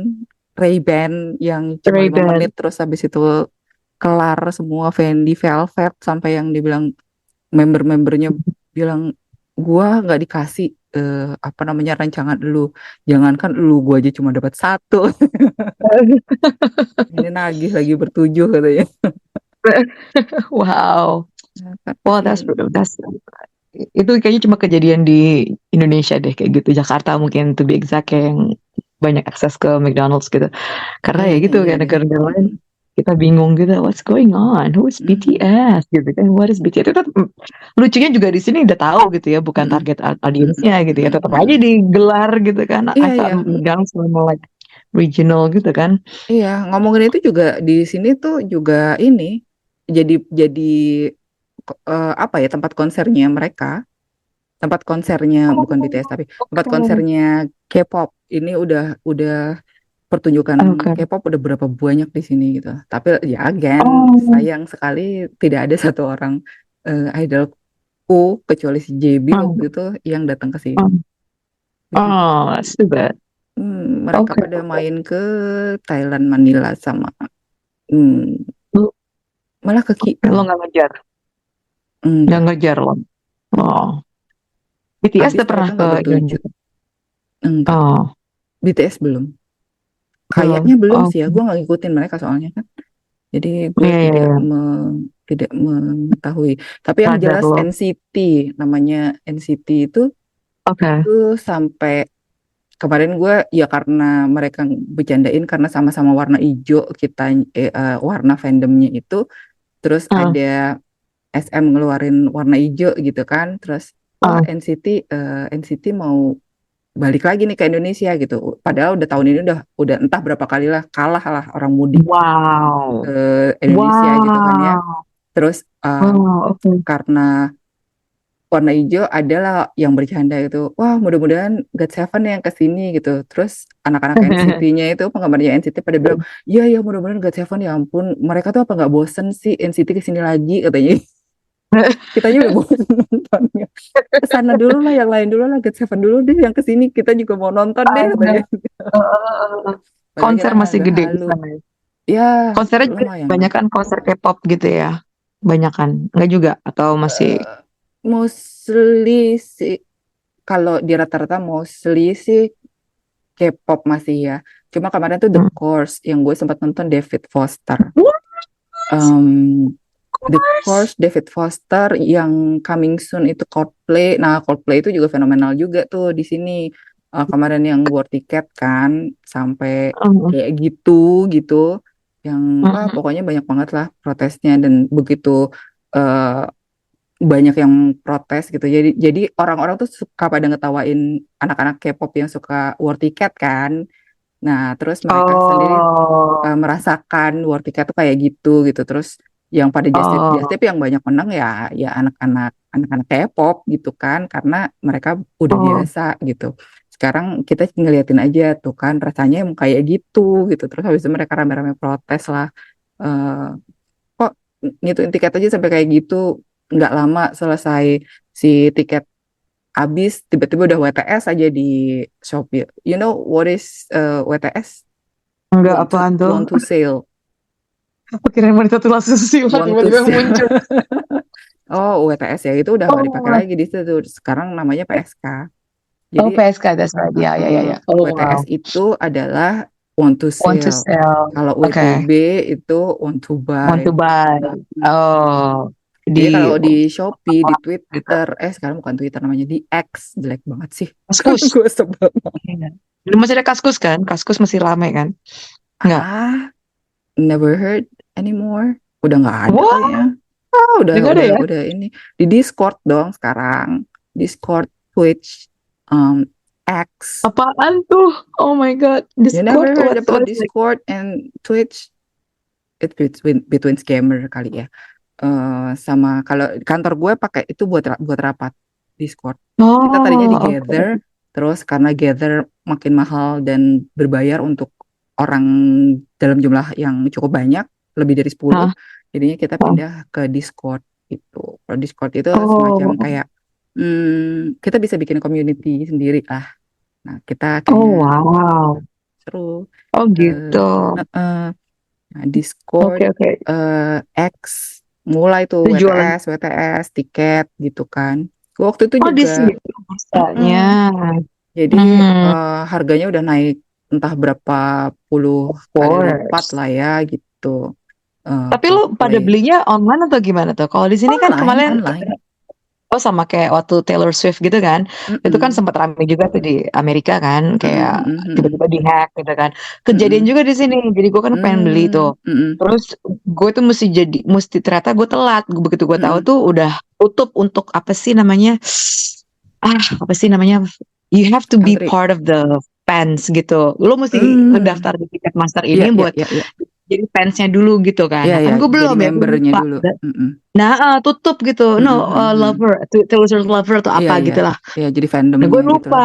Ray-Ban yang cuma 5 menit Ray-Ban. terus habis itu kelar semua Fendi Velvet sampai yang dibilang member-membernya bilang gua nggak dikasih apa namanya rancangan lu, jangankan lu gua aja cuma dapat satu. Ini nagih lagi bertujuh katanya. Wow. Ya, kan Wow, kasihan. that's itu kayaknya cuma kejadian di Indonesia deh kayak gitu. Jakarta mungkin to be exact kayak yang banyak akses ke McDonald's gitu. Karena ya Kayaknya gitu iya kayak deh. negara-negara lain Mm-mm. kita bingung gitu what's going on, who is Mhm. BTS gitu kan, what is BTS itu lucunya juga di sini udah tahu gitu ya bukan Mm-mm. target Mm-mm. audiensnya gitu ya Mm-mm. tetap aja Mm-mm. digelar gitu kan. I Iya thought iya. McDonald's were more like regional gitu kan. Iya, ngomongin itu juga di sini tuh juga ini jadi apa ya tempat konsernya mereka, tempat konsernya bukan BTS Oh, tapi tempat oke. konsernya K-pop ini udah pertunjukan Oke. K-pop udah berapa banyak di sini gitu. Tapi ya again Oh, sayang sekali tidak ada satu orang idolku kecuali si JB waktu oh, itu yang datang ke sini. oh, Gitu. oh, that's too bad. Mereka Oke. pada main ke Thailand, Manila sama hmm, Lu, malah ke lo KL. nggak ngejar, nggak Enggak. ngejar lo. Mm-mm. Oh, BTS Abis udah pernah mereka ke nggak bertujuh. Indonesia? Enggak. Oh, BTS belum. belum. Kayaknya belum Oh, sih ya. Gue nggak ngikutin mereka soalnya kan. Jadi gue iya, iya, iya. tidak mengetahui. Tapi yang Sadar jelas lo. NCT namanya NCT itu Oke. sampai kemarin gue ya karena mereka bercandain karena sama-sama warna hijau kita warna fandomnya itu, terus Ah, ada SM ngeluarin warna hijau gitu kan, terus wah ah. NCT mau balik lagi nih ke Indonesia gitu. Padahal udah tahun ini udah entah berapa kali lah kalah lah orang mudik Wow, ke Indonesia gitu kan ya. wow, Terus wow, oke. karena warna hijau adalah yang bercanda itu, wah mudah-mudahan GOT7 yang kesini gitu. Terus anak-anak NCT-nya itu penggemarnya NCT pada bilang, iya ya mudah-mudahan GOT7 ya ampun, mereka tuh apa nggak bosen sih NCT kesini lagi katanya. Kitanya udah bosen nontonnya. Kesana dulu lah, yang lain dulu lah, GOT7 dulu deh yang kesini, kita juga mau nonton deh Ah, katanya. Padahal kita konser masih agak gede di halu. sana ya. Ya Konsernya juga lumayan lah. banyak kan konser K-pop gitu ya. Banyak kan? Enggak juga atau masih Eh, Mostly sih, kalau di rata-rata mostly sih K-pop masih ya. Cuma kemarin tuh The hmm. Course yang gue sempat nonton David Foster. What? Um, The Course? Course, David Foster, yang coming soon itu Coldplay. Nah, Coldplay itu juga fenomenal juga tuh di sini. Kemarin yang war tiket kan sampai Hmm, kayak gitu gitu. Yang wah hmm. pokoknya banyak banget lah protesnya, dan begitu eh, banyak yang protes gitu. Jadi orang-orang tuh suka pada ngetawain anak-anak K-pop yang suka war tiket kan. Nah, terus mereka sendiri Oh, merasakan war tiket tuh kayak gitu gitu. Terus yang pada oh, just tip yang banyak menang ya anak-anak K-pop gitu kan, karena mereka udah oh, biasa gitu. Sekarang kita ngeliatin aja tuh kan rasanya emang kayak gitu gitu. Terus habis itu mereka rame-rame protes lah. Eh, Kok ngituin tiket aja sampai kayak gitu, nggak lama selesai si tiket habis tiba-tiba udah WTS aja di Shopee. You know what is WTS? enggak Want to apaan tuh? want to sale, Aku kira wanita tuh langsung sila want to tiba-tiba sale. muncul. Oh, WTS ya itu udah nggak dipakai Oh, lagi di situ. Sekarang namanya PSK. oh Jadi PSK, that's right. Ya, ya, ya, ya. Oh WTS wow. itu adalah want to Want to sale. sell. Kalau Oke. W2B itu want to Want buy. to buy. Oh, Jadi di kalau di Shopee, di gitu. Twitter, sekarang bukan Twitter namanya, di X, jelek banget sih. Kaskus. Gue sebel. Iya. Dulu masih ada Kaskus kan? Kaskus masih rame kan? Enggak. Ah, never heard anymore. Udah nggak ada Wah, kayaknya. Ah, udah udah nggak ada udah ya? udah ini di Discord dong sekarang. Discord, Twitch, X. Apaan tuh? Oh my God. You never Discord, heard what about is like? Discord and Twitch? It's between scammer kali ya. Sama kalau kantor gue pakai itu buat rapat Discord. Kita tadinya di Oh, oke. Gather, terus karena Gather makin mahal dan berbayar untuk orang dalam jumlah yang cukup banyak, lebih dari 10, Hah? jadinya kita Oh, pindah ke Discord gitu. Kalau Discord itu semacam oh, kayak kita bisa bikin community sendiri lah. Nah, kita oh, akhirnya wow. seru. Oh gitu. Eh, eh, Nah, Discord, Oke, oke. X, mulai tuh Itu jualan. WTS, tiket gitu kan. Waktu itu Oh, di juga, situ bursanya. mm-mm. Jadi Hmm, harganya udah naik entah berapa puluh of kali lipat course. lah ya gitu. Tapi lu pada Coldplay belinya online atau gimana tuh? Kalau di sini kan kemarin online. oh sama kayak waktu Taylor Swift gitu kan. Itu kan Mm-mm. sempat ramai juga tuh di Amerika kan, kayak Mm-mm, mm-mm, mm-mm, tiba-tiba dihack gitu kan. Kejadian mm-mm, juga di sini. Jadi gue kan pengen beli tuh. mm-mm, mm-mm, Terus gue tuh mesti ternyata gue telat. Begitu gue tahu mm-mm. tuh udah tutup untuk apa sih namanya? Apa sih namanya? You have to be Antri. part of the fans gitu. Lo mesti Mm. ngedaftar di Ticketmaster Iya, ini iya, buat iya, iya. jadi fansnya dulu gitu kan. Iya, Nah iya, kan gue jadi belum ya, gue membernya lupa. dulu. Mm-mm. Nah, tutup gitu. Mm-mm, No, mm-mm. lover, Taylor Swift lover atau Iya, apa iya. gitu lah. Iya, jadi Nah, fandomnya gue gitu lah. lupa.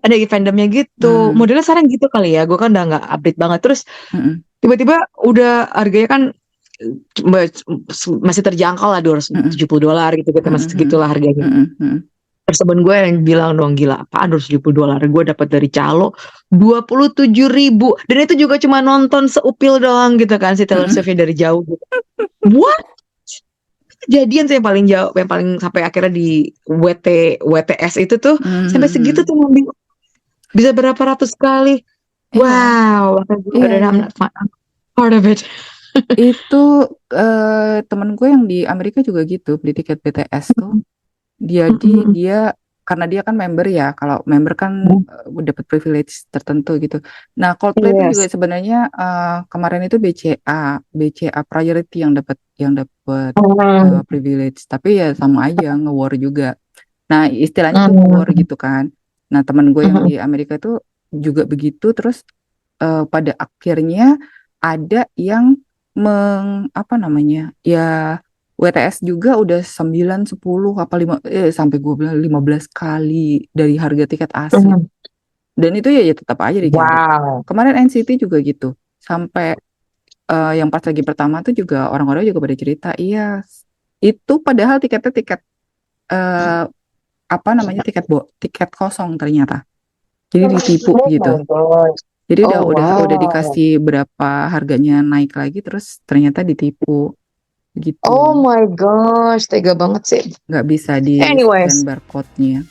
Ada fandomnya gitu. Hmm, Modelnya sekarang gitu kali ya. Gue kan udah nggak update banget. Terus mm-mm, tiba-tiba udah harganya kan masih terjangkau lah mm-mm, $270 gitu gitu masih mm-mm, segitulah harganya. mm-mm, mm-mm. Terus temen gue yang bilang dong gila apaan $270 gue dapat dari calo 27.000 dan itu juga cuma nonton seupil doang gitu kan si Taylor Mm-mm. Swift dari jauh gitu. What? Kejadian sih yang paling jauh yang paling sampai akhirnya di WTS itu tuh sampai segitu Mhm. tuh ngambil bisa berapa ratus kali. Iya, Wow, makanya gue iya, udah iya. I'm part of it. Itu temen gue yang di Amerika juga gitu beli tiket BTS tuh. Dia Mm-mm. dia karena dia kan member ya, kalau member kan dapat privilege tertentu gitu. Nah, Coldplay itu juga Yes. sebenarnya kemarin itu BCA priority yang dapat privilege, tapi ya sama aja nge-war juga. Nah, istilahnya tuh nge-war gitu kan. Nah, teman gue yang di Amerika tuh juga begitu, terus pada akhirnya ada yang apa namanya ya, WTS juga udah 9, 10 apa 5 sampai gue bilang 15 kali dari harga tiket asli. Dan itu ya tetap aja dicari. Wow. Kemarin NCT juga gitu. Sampai yang pas lagi pertama tuh juga orang-orang juga pada cerita, iya itu padahal tiketnya tiket apa namanya tiket kosong ternyata. Jadi ditipu Oh gitu. my God. Jadi Oh udah wow. dikasih berapa harganya naik lagi, terus ternyata ditipu gitu. Oh my gosh, tega banget sih. Nggak bisa di Anyways, scan barcode-nya.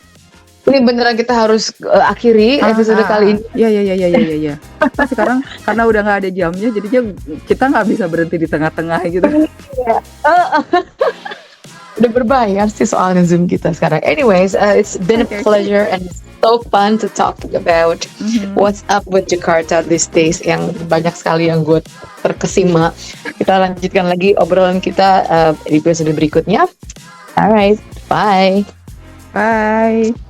ini beneran kita harus akhiri episode kali ini. Iya. Nah, sekarang karena udah nggak ada jamnya, jadinya kita nggak bisa berhenti di tengah-tengah gitu. Udah berbayar sih soalnya Zoom kita sekarang. Anyways, it's been a pleasure and so fun to talk about what's up with Jakarta these days, yang banyak sekali yang gue terkesima. Kita lanjutkan lagi obrolan kita di episode berikutnya. Alright, bye. Bye.